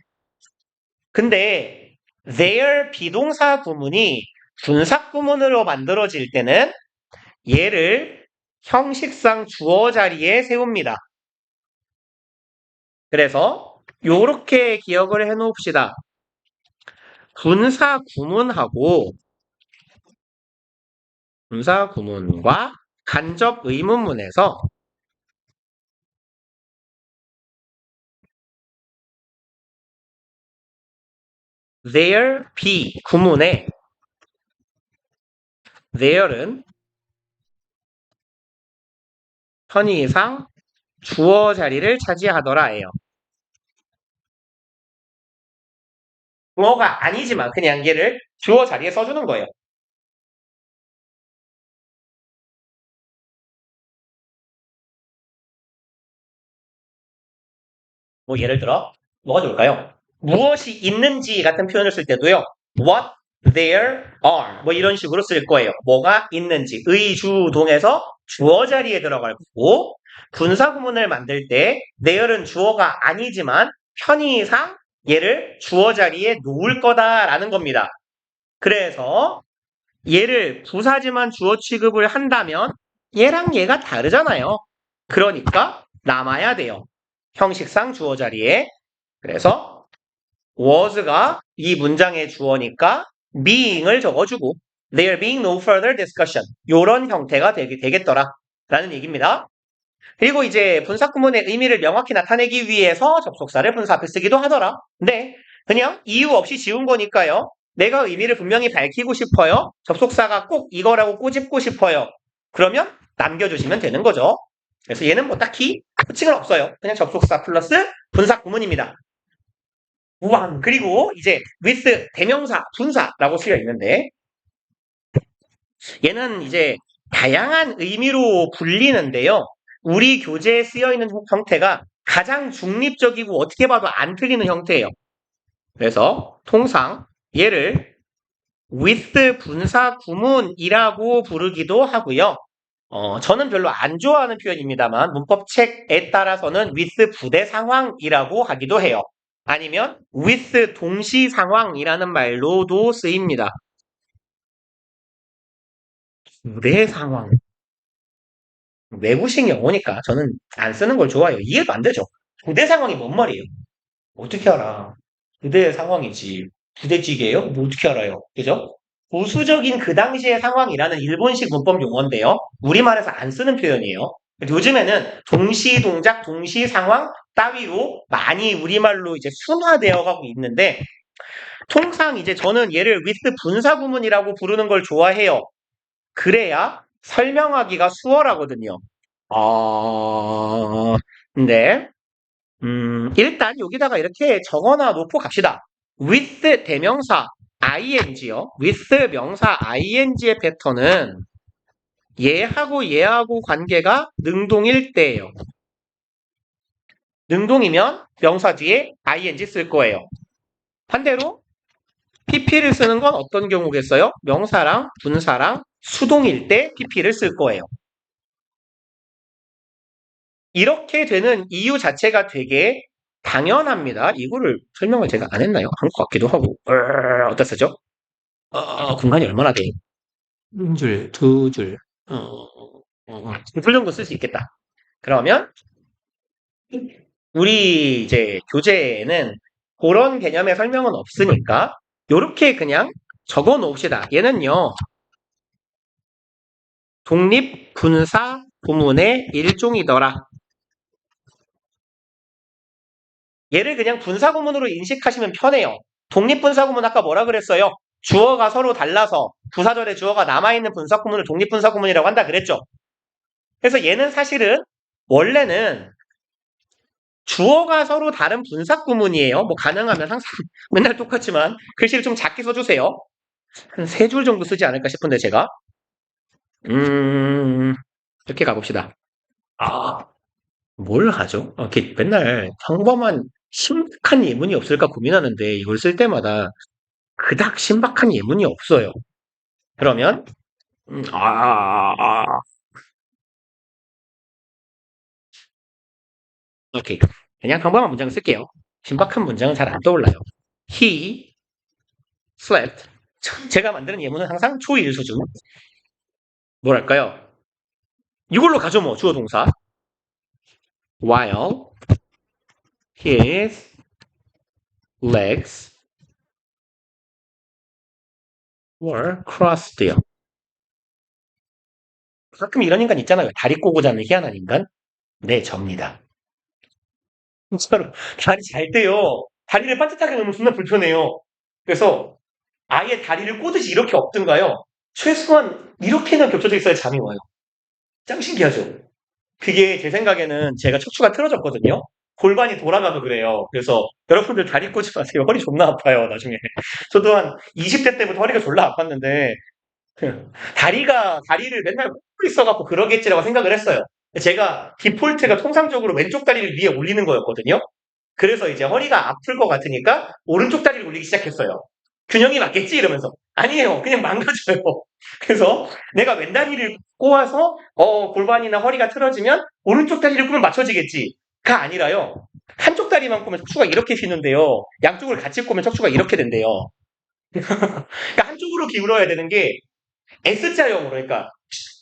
근데 their 비동사 구문이 분사 구문으로 만들어질 때는 얘를 형식상 주어 자리에 세웁니다. 그래서 요렇게 기억을 해놓읍시다. 분사 구문과 간접 의문문에서 there be 구문에 there은 편의상 주어 자리를 차지하더라예요. 주어가 아니지만 그냥 얘를 주어 자리에 써주는 거예요. 뭐 예를 들어 뭐가 좋을까요? 무엇이 있는지 같은 표현을 쓸 때도요. What there are 뭐 이런 식으로 쓸 거예요. 뭐가 있는지 의주동에서 주어 자리에 들어갈 거고 분사 구문을 만들 때 there은 주어가 아니지만 편의상 얘를 주어 자리에 놓을 거다라는 겁니다. 그래서 얘를 부사지만 주어 취급을 한다면 얘랑 얘가 다르잖아요. 그러니까 남아야 돼요. 형식상 주어 자리에. 그래서 was가 이 문장의 주어니까 being을 적어주고 there being no further discussion 요런 형태가 되겠더라 라는 얘기입니다. 그리고 이제 분사 구문의 의미를 명확히 나타내기 위해서 접속사를 분사 앞에 쓰기도 하더라. 근데 그냥 이유 없이 지운 거니까요. 내가 의미를 분명히 밝히고 싶어요. 접속사가 꼭 이거라고 꼬집고 싶어요. 그러면 남겨주시면 되는 거죠. 그래서 얘는 뭐 딱히 호칭은 없어요. 그냥 접속사 플러스 분사 구문입니다. 우왕. 그리고 이제 with 대명사, 분사라고 쓰여 있는데 얘는 이제 다양한 의미로 불리는데요. 우리 교재에 쓰여 있는 형태가 가장 중립적이고 어떻게 봐도 안 틀리는 형태예요. 그래서 통상 얘를 with 분사 구문이라고 부르기도 하고요. 저는 별로 안 좋아하는 표현입니다만 문법책에 따라서는 with 부대 상황이라고 하기도 해요. 아니면 with 동시 상황이라는 말로도 쓰입니다. 부대 상황. 외국식 영어니까 저는 안 쓰는 걸 좋아해요. 이해도 안 되죠. 부대 상황이 뭔 말이에요? 어떻게 알아? 부대 상황이지. 부대찌개예요? 뭐 어떻게 알아요? 그죠? 보수적인 그 당시의 상황이라는 일본식 문법 용어인데요. 우리말에서 안 쓰는 표현이에요. 요즘에는 동시 동작, 동시 상황 따위로 많이 우리말로 이제 순화되어 가고 있는데 통상 이제 저는 얘를 with 분사 구문이라고 부르는 걸 좋아해요. 그래야 설명하기가 수월하거든요. 근데 일단 여기다가 이렇게 적어놔 놓고 갑시다. with 대명사 ing요. with 명사 ing의 패턴은 얘하고 관계가 능동일 때예요. 능동이면 명사 뒤에 ing 쓸 거예요. 반대로 pp를 쓰는 건 어떤 경우겠어요? 명사랑 분사랑 수동일 때 pp를 쓸 거예요. 이렇게 되는 이유 자체가 되게 당연합니다. 이거를 설명을 제가 안 했나요? 한 것 같기도 하고. 어디다 쓰죠? 공간이 얼마나 돼? 한 줄, 두 줄, 두 줄 정도 쓸 수 있겠다. 그러면 우리 이제 교재에는 그런 개념의 설명은 없으니까 요렇게 그냥 적어 놓읍시다. 얘는요. 독립분사 구문의 일종이더라. 얘를 그냥 분사 구문으로 인식하시면 편해요. 독립분사 구문 아까 뭐라 그랬어요? 주어가 서로 달라서 부사절에 주어가 남아있는 분사 구문을 독립분사 구문이라고 한다 그랬죠. 그래서 얘는 사실은 원래는 주어가 서로 다른 분사 구문이에요. 뭐 가능하면 항상 맨날 똑같지만 글씨를 좀 작게 써주세요. 한 세 줄 정도 쓰지 않을까 싶은데 제가 이렇게 가봅시다. 뭘 하죠? 이렇게 맨날 평범한 심각한 예문이 없을까 고민하는데 이걸 쓸 때마다 그닥 신박한 예문이 없어요. 그러면 오케이. 그냥 평범한 문장을 쓸게요. 신박한 문장은 잘 안 떠올라요. He slept. 제가 만드는 예문은 항상 초일 수준. 뭐랄까요? 이걸로 가죠 뭐 주어 동사. While his legs were crossed. 가끔 이런 인간 있잖아요. 다리 꼬고 자는 희한한 인간. 네, 접니다. 진짜로 다리 잘 때요. 다리를 반듯하게 놓으면 정말 불편해요. 그래서 아예 다리를 꼬듯이 이렇게 엎든가요. 최소한 이렇게는 겹쳐져 있어야 잠이 와요. 짱 신기하죠? 그게 제 생각에는 제가 척추가 틀어졌거든요. 골반이 돌아가도 그래요. 그래서 여러분들 다리 꼬지 마세요. 허리 존나 아파요, 나중에. 저도 한 20대 때부터 허리가 졸라 아팠는데 다리를 맨날 꽂고 있어갖고 그러겠지라고 생각을 했어요. 제가 디폴트가 통상적으로 왼쪽 다리를 위에 올리는 거였거든요. 그래서 이제 허리가 아플 것 같으니까 오른쪽 다리를 올리기 시작했어요. 균형이 맞겠지? 이러면서. 아니에요. 그냥 망가져요. 그래서 내가 왼다리를 꼬아서 골반이나 허리가 틀어지면 오른쪽 다리를 꼬면 맞춰지겠지. 가 아니라요. 한쪽 다리만 꼬면 척추가 이렇게 휘는데요. 양쪽을 같이 꼬면 척추가 이렇게 된대요. 그러니까 한쪽으로 기울어야 되는 게 S자형으로 그러니까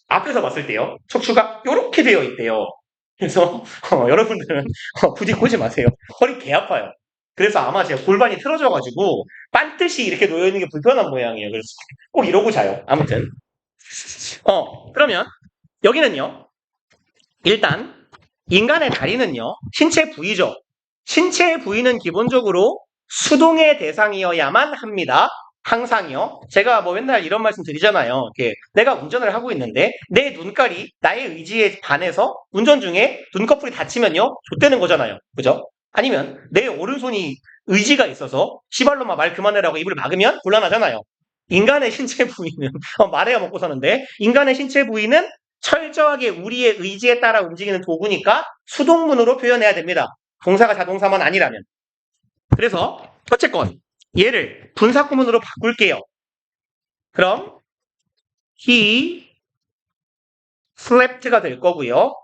앞에서 봤을 때요. 척추가 이렇게 되어 있대요. 그래서 여러분들은 부디 꼬지 마세요. 허리 개 아파요. 그래서 아마 제가 골반이 틀어져가지고 반듯이 이렇게 놓여있는 게 불편한 모양이에요. 그래서 꼭 이러고 자요. 아무튼 그러면 여기는요. 일단 인간의 다리는요. 신체 부위죠. 신체 부위는 기본적으로 수동의 대상이어야만 합니다. 항상이요. 제가 뭐 맨날 이런 말씀 드리잖아요. 이렇게 내가 운전을 하고 있는데 내 눈깔이 나의 의지에 반해서 운전 중에 눈꺼풀이 다치면요. 좆되는 거잖아요. 그죠? 아니면 내 오른손이 의지가 있어서 시발로마 말 그만해라고 입을 막으면 곤란하잖아요. 인간의 신체 부위는 말해야 먹고 사는데 인간의 신체 부위는 철저하게 우리의 의지에 따라 움직이는 도구니까 수동문으로 표현해야 됩니다. 동사가 자동사만 아니라면. 그래서 어쨌건 얘를 분사구문으로 바꿀게요. 그럼 he slept가 될 거고요.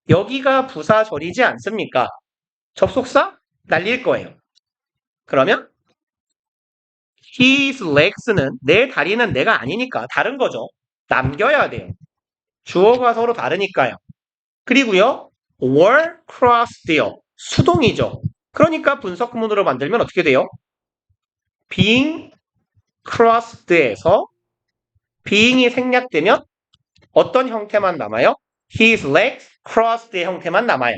여기가 부사절이지 않습니까? 접속사 날릴 거예요. 그러면 his legs는 내 다리는 내가 아니니까 다른 거죠. 남겨야 돼요. 주어가 서로 다르니까요. 그리고요. were crossed요. 수동이죠. 그러니까 분석구문으로 만들면 어떻게 돼요? being crossed에서 being이 생략되면 어떤 형태만 남아요? his legs crossed의 형태만 남아요.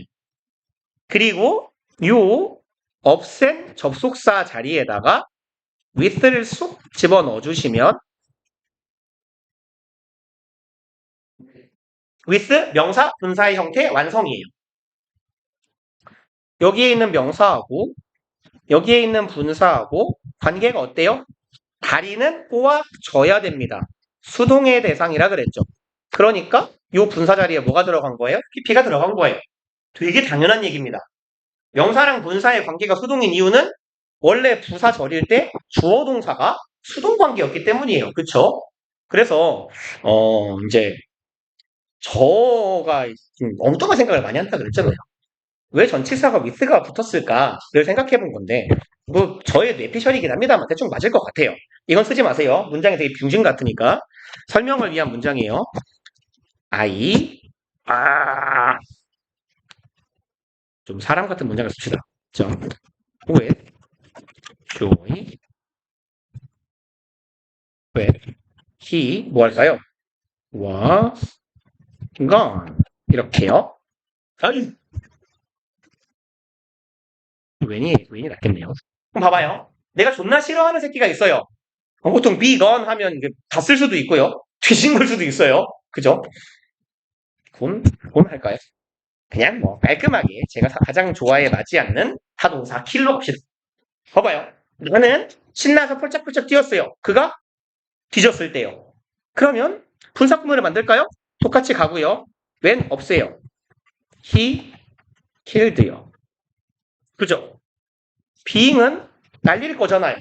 그리고 요 없앤 접속사 자리에다가 with를 쑥 집어넣어 주시면 with 명사, 분사의 형태 완성이에요. 여기에 있는 명사하고 여기에 있는 분사하고 관계가 어때요? 다리는 꼬아줘야 됩니다. 수동의 대상이라 그랬죠. 그러니까 이 분사 자리에 뭐가 들어간 거예요? PP가 들어간 거예요. 되게 당연한 얘기입니다. 명사랑 분사의 관계가 수동인 이유는 원래 부사절일 때 주어 동사가 수동 관계였기 때문이에요. 그쵸? 그래서 이제 저가 좀 엉뚱한 생각을 많이 한다 그랬잖아요. 왜 전치사가 with가 붙었을까를 생각해 본 건데, 뭐, 저의 뇌피셜이긴 합니다만 대충 맞을 것 같아요. 이건 쓰지 마세요. 문장이 되게 빙신 같으니까. 설명을 위한 문장이에요. I, 좀 사람 같은 문장을 씁시다. 자, with joy, with he, 뭐 할까요? was gone. 이렇게요. 아이, 웬이 낫겠네요. 그럼 봐봐요. 내가 존나 싫어하는 새끼가 있어요. 보통 be gone 하면 다 쓸 수도 있고요. 뒤진 걸 수도 있어요. 그죠? 곤 할까요? 그냥 뭐 깔끔하게 제가 가장 좋아해 맞지 않는 타동사 킬로 합시다. 봐봐요. 나는 신나서 펄짝펄짝 뛰었어요. 그가 뒤졌을 때요. 그러면 분사구문을 만들까요? 똑같이 가고요. when 없애요. he killed요. 그죠? being은 날릴 거잖아요.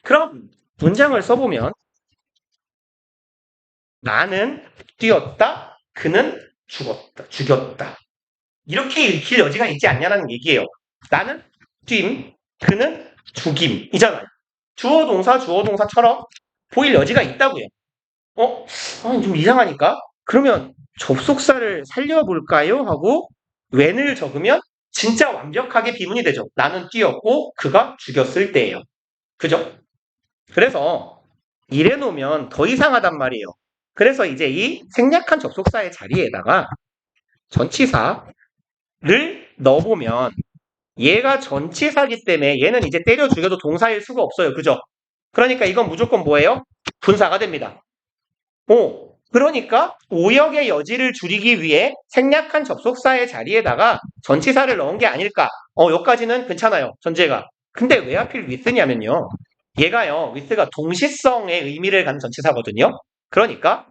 그럼 문장을 써보면 나는 뛰었다. 그는 죽였다. 이렇게 읽힐 여지가 있지 않냐는 얘기예요. 나는 뛴, 그는 죽임이잖아요. 주어 동사처럼 보일 여지가 있다고요. 아니, 좀 이상하니까? 그러면 접속사를 살려볼까요? 하고 when을 적으면 진짜 완벽하게 비문이 되죠. 나는 뛰었고 그가 죽였을 때예요. 그죠? 그래서 이래 놓으면 더 이상하단 말이에요. 그래서 이제 이 생략한 접속사의 자리에다가 전치사를 넣어보면 얘가 전치사기 때문에 얘는 이제 때려 죽여도 동사일 수가 없어요. 그죠? 그러니까 이건 무조건 뭐예요? 분사가 됩니다. 그러니까 오역의 여지를 줄이기 위해 생략한 접속사의 자리에다가 전치사를 넣은 게 아닐까? 여기까지는 괜찮아요. 전제가. 근데 왜 하필 with냐면요. 얘가요. with가 동시성의 의미를 갖는 전치사거든요. 그러니까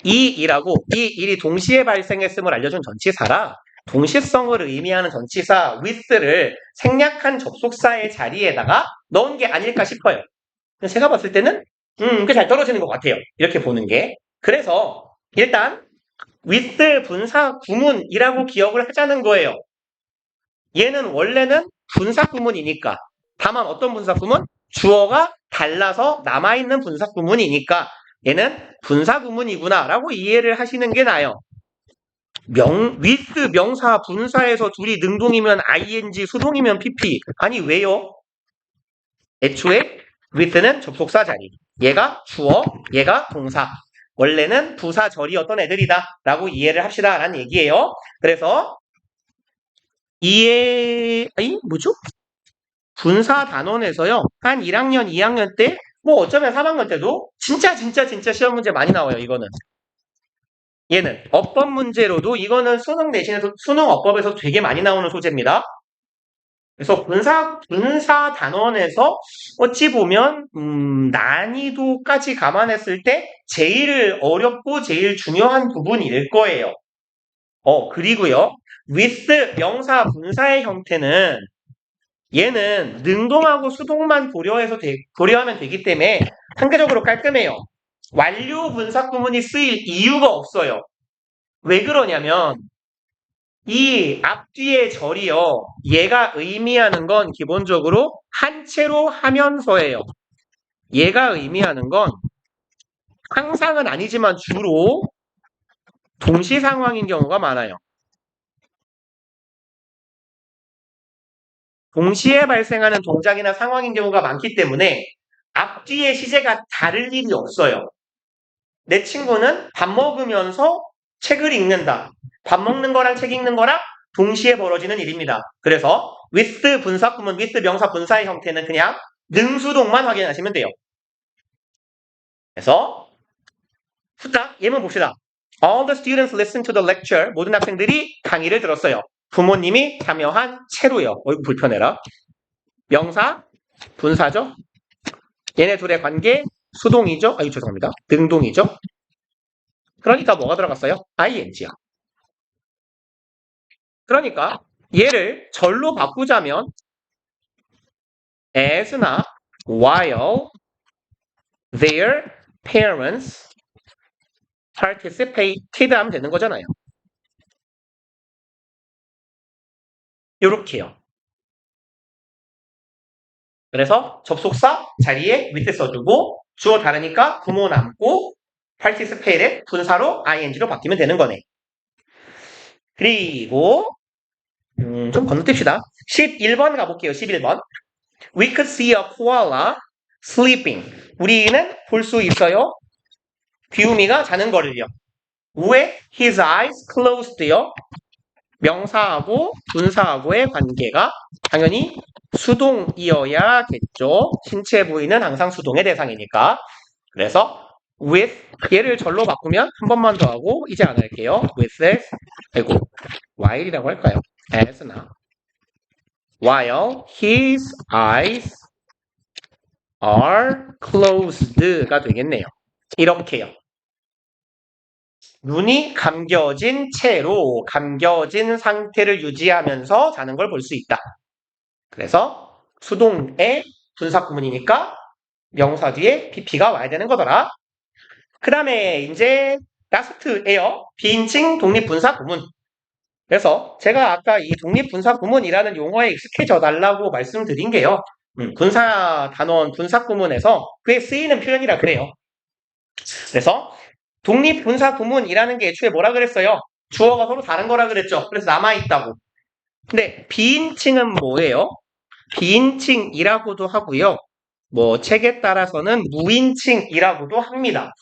이 일이 동시에 발생했음을 알려준 전치사라 동시성을 의미하는 전치사 with를 생략한 접속사의 자리에다가 넣은 게 아닐까 싶어요. 제가 봤을 때는 꽤 잘 떨어지는 것 같아요. 이렇게 보는 게. 그래서 일단 with 분사 구문이라고 기억을 하자는 거예요. 얘는 원래는 분사 구문이니까. 다만 어떤 분사 구문? 주어가 달라서 남아있는 분사 구문이니까 얘는 분사 구문이구나 라고 이해를 하시는 게 나아요. with 명사 분사에서 둘이 능동이면 ing, 수동이면 pp. 아니 왜요? 애초에 with는 접속사 자리. 얘가 주어, 얘가 동사. 원래는 부사절이었던 애들이다 라고 이해를 합시다 라는 얘기예요. 그래서 뭐죠? 분사 단원에서요. 한 1학년, 2학년 때, 뭐 어쩌면 3학년 때도 진짜 시험 문제 많이 나와요. 이거는. 얘는 어법 문제로도 이거는 수능 내신에서 수능 어법에서 되게 많이 나오는 소재입니다. 그래서 분사 단원에서 어찌 보면 난이도까지 감안했을 때 제일 어렵고 제일 중요한 부분일 거예요. 그리고요. with 명사 분사의 형태는 얘는 능동하고 수동만 고려하면 되기 때문에 상대적으로 깔끔해요. 완료 분사 구문이 쓰일 이유가 없어요. 왜 그러냐면 이 앞뒤의 절이요. 얘가 의미하는 건 기본적으로 한채로 하면서예요. 얘가 의미하는 건 항상은 아니지만 주로 동시 상황인 경우가 많아요. 동시에 발생하는 동작이나 상황인 경우가 많기 때문에 앞뒤의 시제가 다를 일이 없어요. 내 친구는 밥 먹으면서 책을 읽는다. 밥 먹는 거랑 책 읽는 거랑 동시에 벌어지는 일입니다. 그래서 with 분사구문, with 명사 분사의 형태는 그냥 능수동만 확인하시면 돼요. 그래서 후딱 예문 봅시다. All the students listened to the lecture. 모든 학생들이 강의를 들었어요. 부모님이 참여한 채로요. 어이구 불편해라. 명사, 분사죠. 얘네 둘의 관계, 수동이죠. 죄송합니다. 능동이죠. 그러니까 뭐가 들어갔어요? ing요. 그러니까 얘를 절로 바꾸자면 as나 while their parents participated 하면 되는 거잖아요. 요렇게요. 그래서 접속사 자리에 with 써주고 주어 다르니까 부모 남고 participated 분사로 ing로 바뀌면 되는 거네. 그리고 좀 건너뛰시다. 11번 가볼게요. 11번. We could see a koala sleeping. 우리는 볼 수 있어요. 귀요미가 자는 거를요. with his eyes closed요. 명사하고 분사하고의 관계가 당연히 수동이어야겠죠. 신체 부위는 항상 수동의 대상이니까. 그래서 with 얘를 절로 바꾸면 한 번만 더 하고 이제 안 할게요. with 아이고 while이라고 할까요? as나 while his eyes are closed가 되겠네요. 이렇게요. 눈이 감겨진 채로 감겨진 상태를 유지하면서 자는 걸 볼 수 있다. 그래서 수동의 분사구문이니까 명사 뒤에 pp가 와야 되는 거더라. 그 다음에 이제 라스트예요. 비인칭 독립분사구문. 그래서 제가 아까 이 독립분사구문이라는 용어에 익숙해져 달라고 말씀드린 게요. 분사 단원 분사구문에서 그에 쓰이는 표현이라 그래요. 그래서 독립분사구문이라는 게 애초에 뭐라 그랬어요? 주어가 서로 다른 거라 그랬죠. 그래서 남아있다고. 근데 비인칭은 뭐예요? 비인칭이라고도 하고요. 뭐 책에 따라서는 무인칭이라고도 합니다.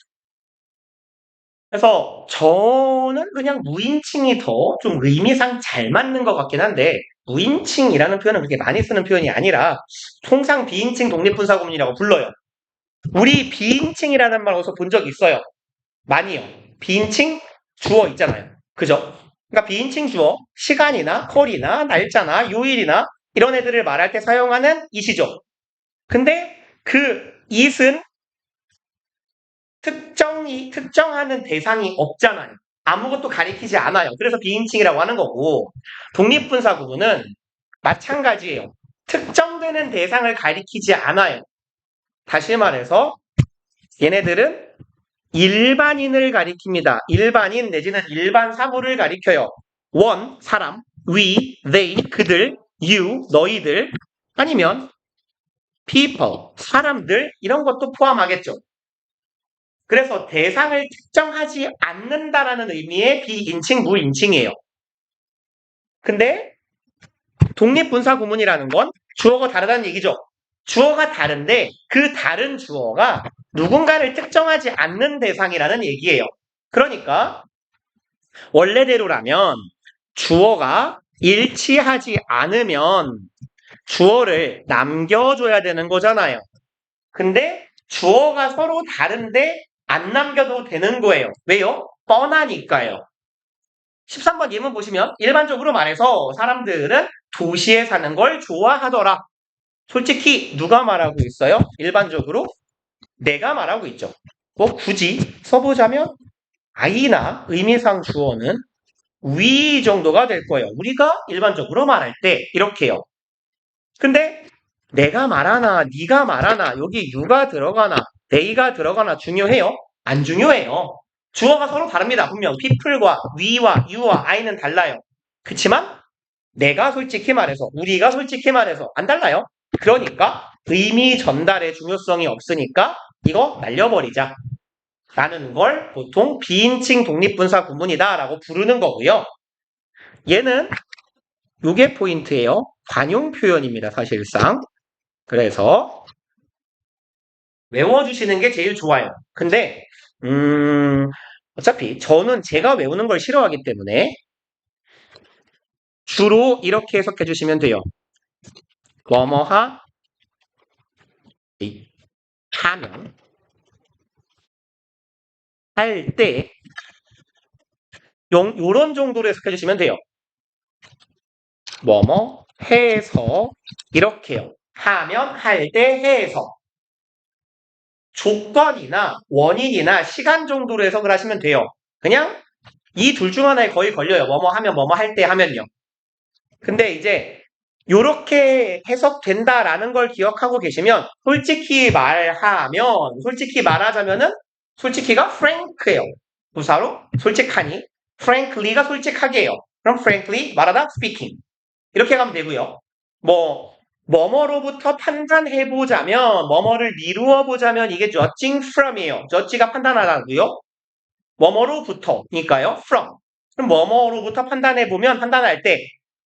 그래서 저는 그냥 무인칭이 더 좀 의미상 잘 맞는 것 같긴 한데 무인칭이라는 표현은 그렇게 많이 쓰는 표현이 아니라 통상 비인칭 독립분사구문이라고 불러요. 우리 비인칭이라는 말 어디서 본 적 있어요? 많이요. 비인칭 주어 있잖아요. 그죠? 그러니까 비인칭 주어 시간이나 컬이나 날짜나 요일이나 이런 애들을 말할 때 사용하는 it이죠. 근데 그 it은 특정하는 대상이 없잖아요. 아무것도 가리키지 않아요. 그래서 비인칭이라고 하는 거고 독립분사 구문은 마찬가지예요. 특정되는 대상을 가리키지 않아요. 다시 말해서 얘네들은 일반인을 가리킵니다. 일반인 내지는 일반 사물을 가리켜요. 원, 사람, we, they, 그들, you, 너희들 아니면 people, 사람들 이런 것도 포함하겠죠. 그래서 대상을 특정하지 않는다라는 의미의 비인칭, 무인칭이에요. 근데 독립분사 구문이라는 건 주어가 다르다는 얘기죠. 주어가 다른데 그 다른 주어가 누군가를 특정하지 않는 대상이라는 얘기예요. 그러니까 원래대로라면 주어가 일치하지 않으면 주어를 남겨줘야 되는 거잖아요. 근데 주어가 서로 다른데 안 남겨도 되는 거예요. 왜요? 뻔하니까요. 13번 예문 보시면 일반적으로 말해서 사람들은 도시에 사는 걸 좋아하더라. 솔직히 누가 말하고 있어요? 일반적으로 내가 말하고 있죠. 뭐 굳이 써보자면 I나 의미상 주어는 we 정도가 될 거예요. 우리가 일반적으로 말할 때 이렇게요. 근데 내가 말하나 네가 말하나 여기 you가 들어가나 they가 들어가나 중요해요? 안 중요해요. 주어가 서로 다릅니다. 분명 people과 we와 you와 I는 달라요. 그치만 내가 솔직히 말해서 우리가 솔직히 말해서 안 달라요. 그러니까 의미 전달의 중요성이 없으니까 이거 날려버리자 라는 걸 보통 비인칭 독립분사 구문이다 라고 부르는 거고요. 얘는 요게 포인트예요. 관용 표현입니다. 사실상. 그래서 외워주시는 게 제일 좋아요. 근데 어차피 저는 제가 외우는 걸 싫어하기 때문에 주로 이렇게 해석해 주시면 돼요. 뭐뭐하 하면 할 때 요런 정도로 해석해 주시면 돼요. 뭐뭐 해서 이렇게요. 하면 할 때 해서 조건이나 원인이나 시간 정도로 해석을 하시면 돼요. 그냥 이 둘 중 하나에 거의 걸려요. 뭐뭐 하면 뭐뭐 할 때 하면요. 근데 이제 요렇게 해석된다라는 걸 기억하고 계시면 솔직히 말하자면은 솔직히가 frank예요. 부사로 솔직하니 frankly가 솔직하게요. 그럼 frankly 말하다 speaking. 이렇게 가면 되고요. 뭐 뭐뭐로부터 판단해보자면 뭐뭐를 미루어보자면 이게 judging from이에요. judge가 판단하라고요. 뭐뭐로부터니까요. from. 그럼 뭐뭐로부터 판단해보면 판단할 때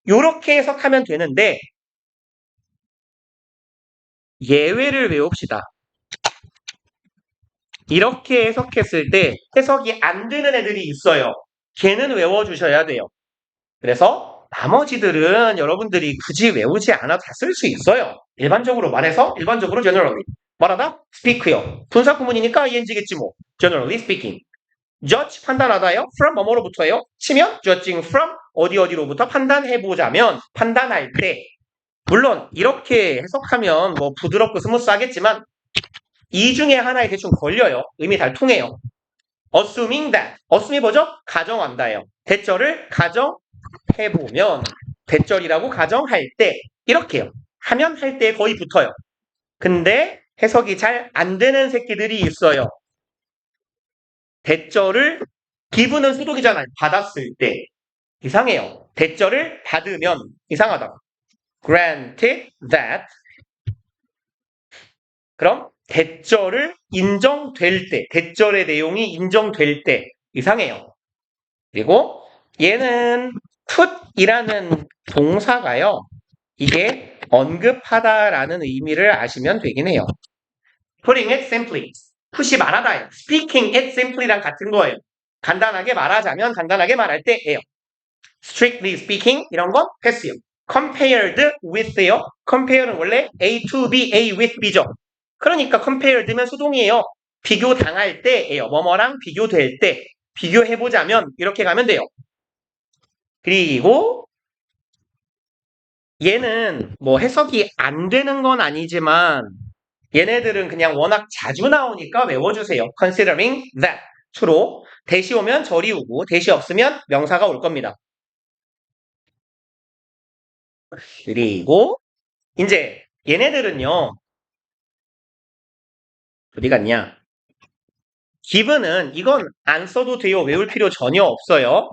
이렇게 해석하면 되는데 예외를 외웁시다. 이렇게 해석했을 때 해석이 안 되는 애들이 있어요. 걔는 외워주셔야 돼요. 그래서 나머지들은 여러분들이 굳이 외우지 않아도 다 쓸 수 있어요. 일반적으로 말해서 일반적으로 generally 말하다 speak요. 분사 구문이니까 ing겠지 뭐. generally speaking. judge 판단하다요. from 뭐뭐로부터예요. 치면 judging from 어디로부터 판단해보자면 판단할 때 물론 이렇게 해석하면 뭐 부드럽고 스무스하겠지만 이 중에 하나에 대충 걸려요. 의미 잘 통해요. assuming that. assum이 뭐죠? 가정한다예요. 대절을 가정해보면 대절이라고 가정할 때 이렇게요. 하면 할 때 거의 붙어요. 근데 해석이 잘 안 되는 새끼들이 있어요. 대절을 기분은 수동이잖아요. 받았을 때 이상해요. 대절을 받으면 이상하다. granted that. 그럼 대절을 인정될 때, 대절의 내용이 인정될 때 이상해요. 그리고 얘는 put이라는 동사가요. 이게 언급하다라는 의미를 아시면 되긴 해요. putting it simply. put이 말하다예요. speaking it simply랑 같은 거예요. 간단하게 말하자면 간단하게 말할 때예요. strictly speaking 이런 건 패스요. compared with요. compare는 원래 A to B, A with B죠. 그러니까 compared면 수동이에요. 비교당할 때예요. 뭐뭐랑 비교될 때. 비교해보자면 이렇게 가면 돼요. 그리고 얘는 뭐 해석이 안 되는 건 아니지만 얘네들은 그냥 워낙 자주 나오니까 외워주세요. considering that. 주로 대시 오면 절이 오고 대시 없으면 명사가 올 겁니다. 그리고 이제 얘네들은요. 어디 갔냐? given은 이건 안 써도 돼요. 외울 필요 전혀 없어요.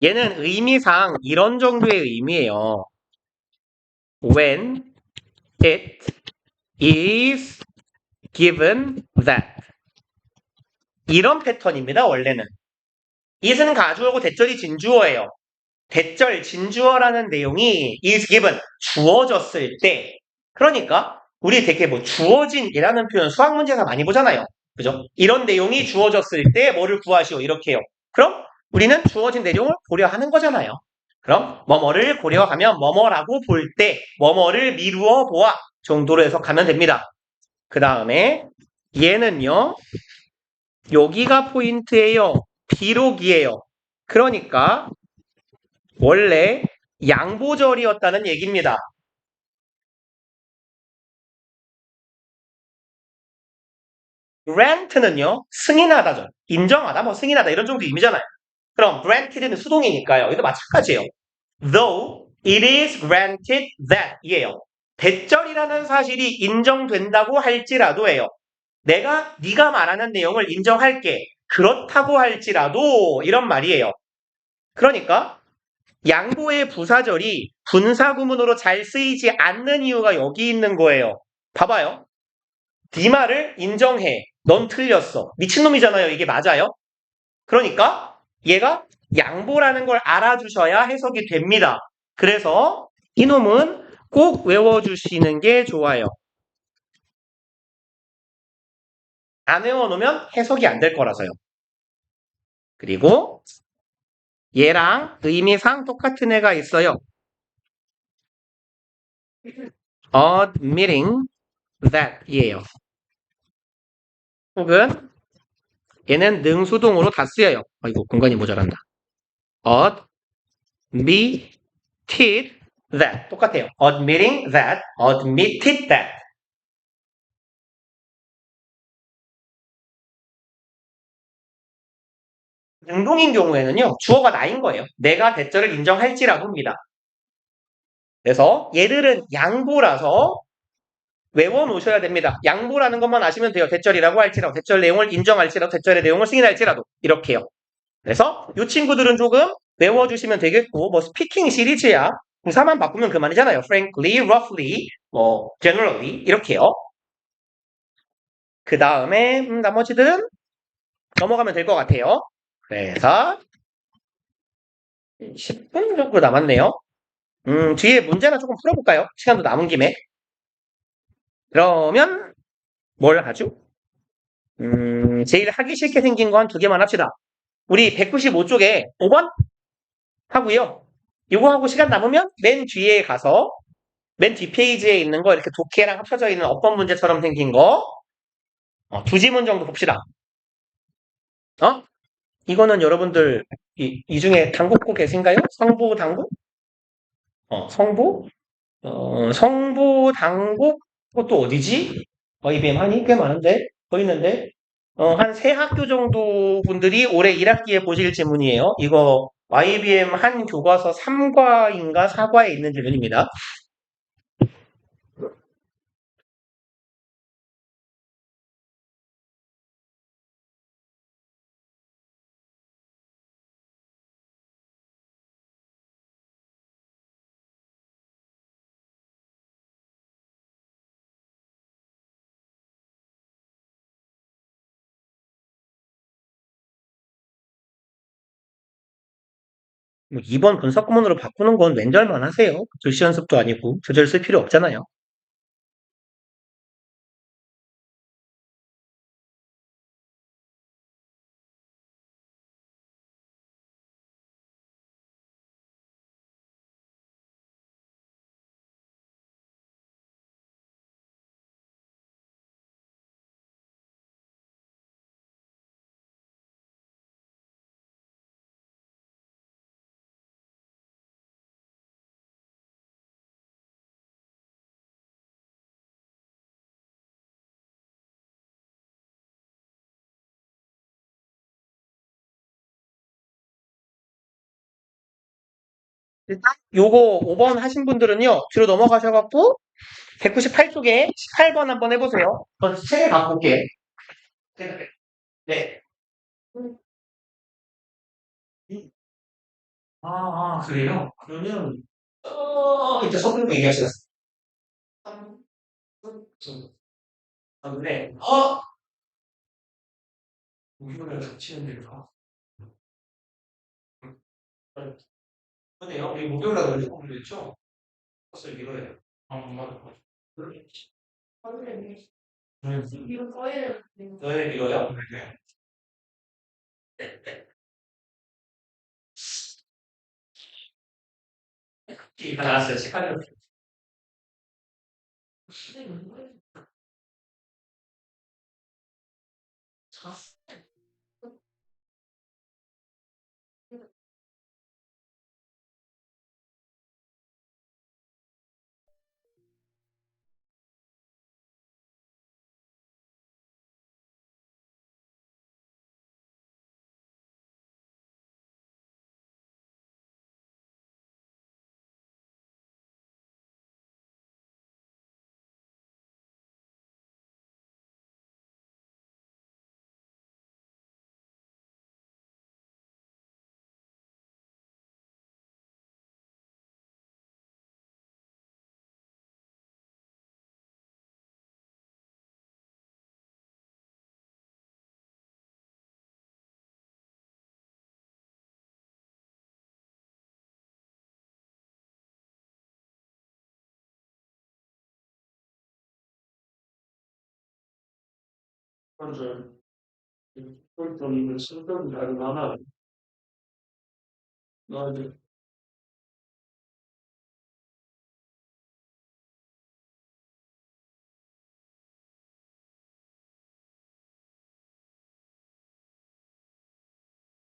얘는 의미상 이런 정도의 의미예요. When it is given that. 이런 패턴입니다. 원래는. it은 가주어고 대절이 진주어예요. 대절 진주어라는 내용이 is given 주어졌을 때 그러니까 우리 되게 뭐 주어진이라는 표현 수학 문제에서 많이 보잖아요. 그죠? 이런 내용이 주어졌을 때 뭐를 구하시오 이렇게 해요. 그럼 우리는 주어진 내용을 고려하는 거잖아요. 그럼 뭐뭐를 고려하면 뭐뭐라고 볼 때 뭐뭐를 미루어 보아 정도로 해석하면 됩니다. 그 다음에 얘는요. 여기가 포인트예요. 비록이에요. 그러니까 원래 양보절이었다는 얘기입니다. grant는요. 승인하다죠. 인정하다, 뭐 승인하다 이런 정도 의미잖아요. 그럼 granted는 수동이니까요. 이것도 마찬가지예요. Though it is granted that 이에요. 대절이라는 사실이 인정된다고 할지라도예요. 네가 말하는 내용을 인정할게. 그렇다고 할지라도 이런 말이에요. 그러니까 양보의 부사절이 분사구문으로 잘 쓰이지 않는 이유가 여기 있는 거예요. 봐봐요. 네 말을 인정해. 넌 틀렸어. 미친놈이잖아요. 이게 맞아요? 그러니까 얘가 양보라는 걸 알아주셔야 해석이 됩니다. 그래서 이놈은 꼭 외워주시는 게 좋아요. 안 외워놓으면 해석이 안 될 거라서요. 그리고 얘랑 의미상 똑같은 애가 있어요. admitting that 이에요. 혹은 얘는 능수동으로 다 쓰여요. 아이고 공간이 모자란다. admitted that 똑같아요. admitting that, admitted that. 능동인 경우에는요. 주어가 나인 거예요. 내가 대절을 인정할지라도입니다. 그래서 얘들은 양보라서 외워놓으셔야 됩니다. 양보라는 것만 아시면 돼요. 대절이라고 할지라도, 대절 내용을 인정할지라도, 대절의 내용을 승인할지라도 이렇게요. 그래서 이 친구들은 조금 외워주시면 되겠고 뭐 스피킹 시리즈야 부사만 바꾸면 그만이잖아요. frankly, roughly, 뭐 generally 이렇게요. 그 다음에 나머지들은 넘어가면 될 것 같아요. 그래서 10분 정도 남았네요. 뒤에 문제나 조금 풀어볼까요? 시간도 남은 김에. 그러면 뭘 하죠? 제일 하기 싫게 생긴 건 두 개만 합시다. 우리 195쪽에 5번 하고요. 이거 하고 시간 남으면 맨 뒤에 가서 맨 뒷페이지에 있는 거 이렇게 독해랑 합쳐져 있는 어법 문제처럼 생긴 거 두 지문 정도 봅시다. 이거는 여러분들 이 중에 당국고 계신가요? 성부 당국? 성부? 성부 당국 그것도 어디지? IBM 하니? 꽤 많은데? 더 있는데? 한 세 학교 정도 분들이 올해 1학기에 보실 질문이에요. 이거 IBM 한 교과서 3과인가 4과에 있는 질문입니다. 뭐 2번 분석 구문으로 바꾸는 건 왼절만 하세요. 글씨 연습도 아니고 조절 쓸 필요 없잖아요. 일단 요거 5번 하신 분들은요. 뒤로 넘어가셔갖고 198쪽에 18번 한번 해보세요. 저 책을 갖고 올게. 네. 그래요? 그러면 이제 성분 얘기하시겠어요. 네. 우유를 같이 흔들까? 그러네요. 이 목요일날 원래 공부를 했죠? 그것을 이거예요. 맞아. 이거 써야 네, 이거요? 다 나왔어요. 책하려. 먼저 좀 슬픈 날이 많아. 맞아.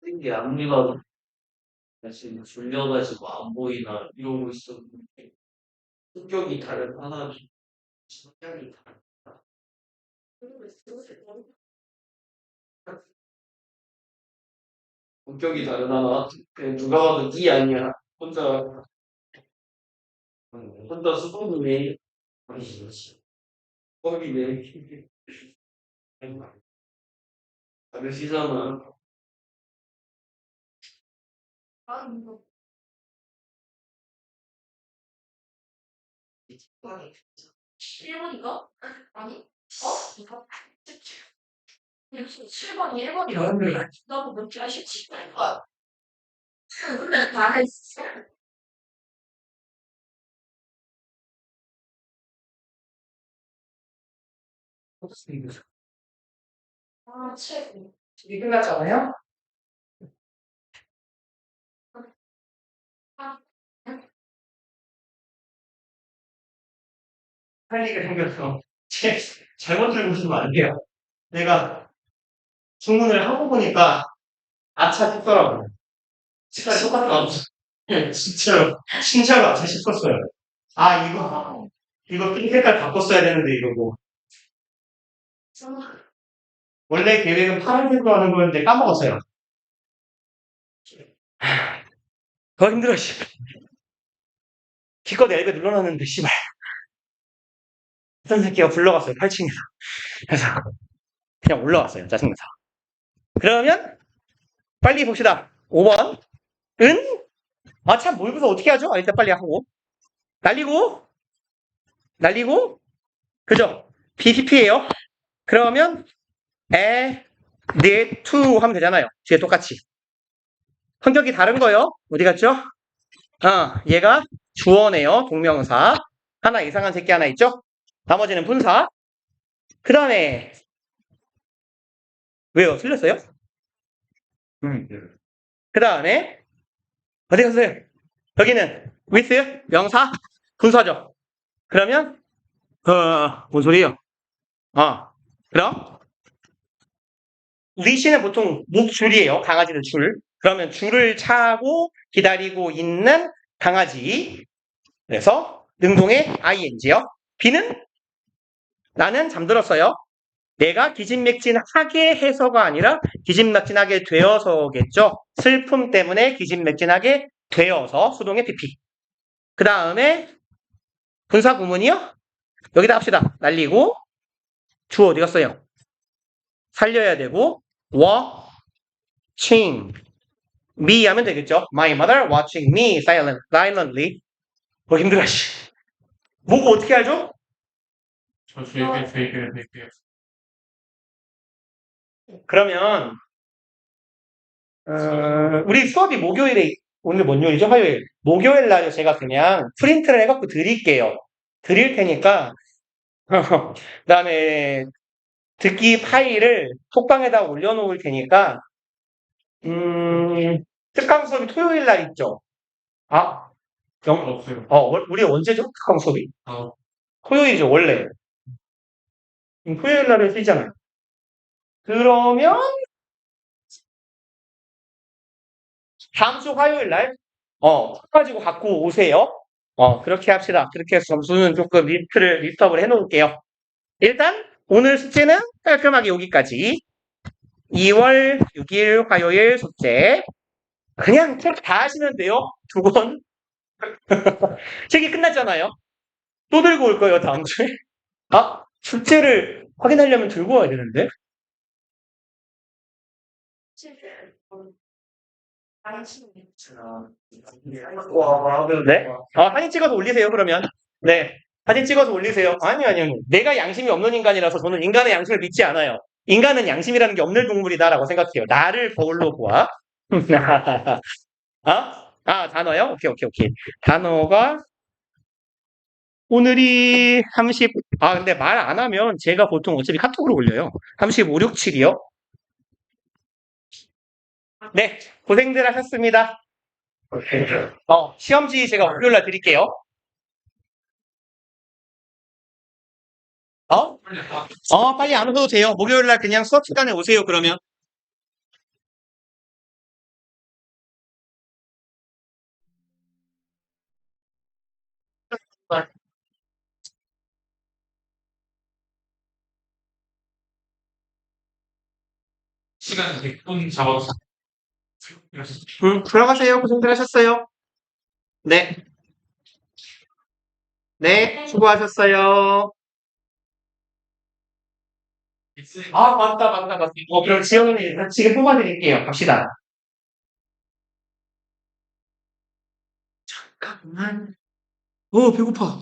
이게 앞니가 지금 졸려가지고 안 보이나 이러고 있었는데 성격이 다른 하나는 성격이 다르다. 성격이 다른 하나 그냥 누가 봐도 이 아니야. 혼자 수동이네. 아니 수동이네. 다르시잖아. 1번인가? 아니, 이거 7번이 1번이야. 너무 뭔지 아시지? 근데 다 했어. 아, 책. 이게 끝났잖아요? 아, 할 얘기가 생겼어. 잘못 들고 있으면 안 돼요. 내가 주문을 하고 보니까 아차 싶더라고요. 색깔이 똑같다. 예, 진짜로 아차 싶었어요. 아, 이거 핀 색깔 바꿨어야 되는데, 이러고. 원래 계획은 파란색으로 하는 거였는데 까먹었어요. 더 힘들어, 씨. 기껏 엘베 눌러놨는데, 씨발. 어떤 새끼가 불러갔어요, 8층에서. 그래서 그냥 올라왔어요, 짜증나서. 그러면 빨리 봅시다. 5번. 은? 아, 참, 모의고사 어떻게 하죠? 아, 일단 빨리 하고. 날리고, 그죠? BPP예요. 그러면 did to 하면 되잖아요. 뒤에 똑같이. 성격이 다른 거요. 어디 갔죠? 얘가 주어네요. 동명사. 하나 이상한 새끼 하나 있죠? 나머지는 분사. 그 다음에 왜요? 틀렸어요? 그 다음에 어디 갔어요? 여기는 with 명사 분사죠. 그러면 뭔 소리예요? 그럼 leash는 보통 목줄이에요. 강아지들 줄. 그러면 줄을 차고 기다리고 있는 강아지. 그래서 능동의 ing요. B는 나는 잠들었어요. 내가 기진맥진하게 해서가 아니라 기진맥진하게 되어서겠죠. 슬픔 때문에 기진맥진하게 되어서 수동의 PP. 그 다음에 분사 구문이요. 여기다 합시다. 날리고 주어 어디 갔어요? 살려야 되고 watching me 하면 되겠죠. My mother watching me silently. 뭐 힘들어, 씨. 뭐고 어떻게 알죠? 그러면 우리 수업이 목요일에 오늘 뭔 요일이죠? 화요일. 목요일 날에 제가 그냥 프린트를 해갖고 드릴게요. 드릴 테니까 그다음에 듣기 파일을 톡방에다 올려놓을 테니까 특강 수업이 토요일 날 있죠? 없어요. 우리 언제죠? 특강 수업이? 토요일이죠, 원래. 토요일 날에 쓰잖아요. 그러면 다음 주 화요일 날 가지고 갖고 오세요. 그렇게 합시다. 그렇게 해서 점수는 조금 리스트업을 해놓을게요. 일단 오늘 숙제는 깔끔하게 여기까지. 2월 6일 화요일 숙제. 그냥 책 다 하시면 돼요. 2권. 책이 끝났잖아요. 또 들고 올 거예요, 다음 주에. 숙제를 확인하려면 들고 와야 되는데. 네? 사진 찍어서 올리세요, 그러면. 네. 사진 찍어서 올리세요. 아니요. 내가 양심이 없는 인간이라서 저는 인간의 양심을 믿지 않아요. 인간은 양심이라는 게 없는 동물이다라고 생각해요. 나를 거울로 보아. 단어요? 오케이. 단어가 오늘이 30, 근데 말 안 하면 제가 보통 어차피 카톡으로 올려요. 35, 6, 7이요. 네, 고생들 하셨습니다. 시험지 제가 월요일날 드릴게요. 빨리 안 오셔도 돼요. 목요일날 그냥 수업 시간에 오세요, 그러면. 시간 100분 잡아서. 들어가세요. 고생들 하셨어요. 네. 네, 수고하셨어요. 맞다. 그럼 지영이 지금 뽑아드릴게요. 갑시다. 잠깐만. 배고파.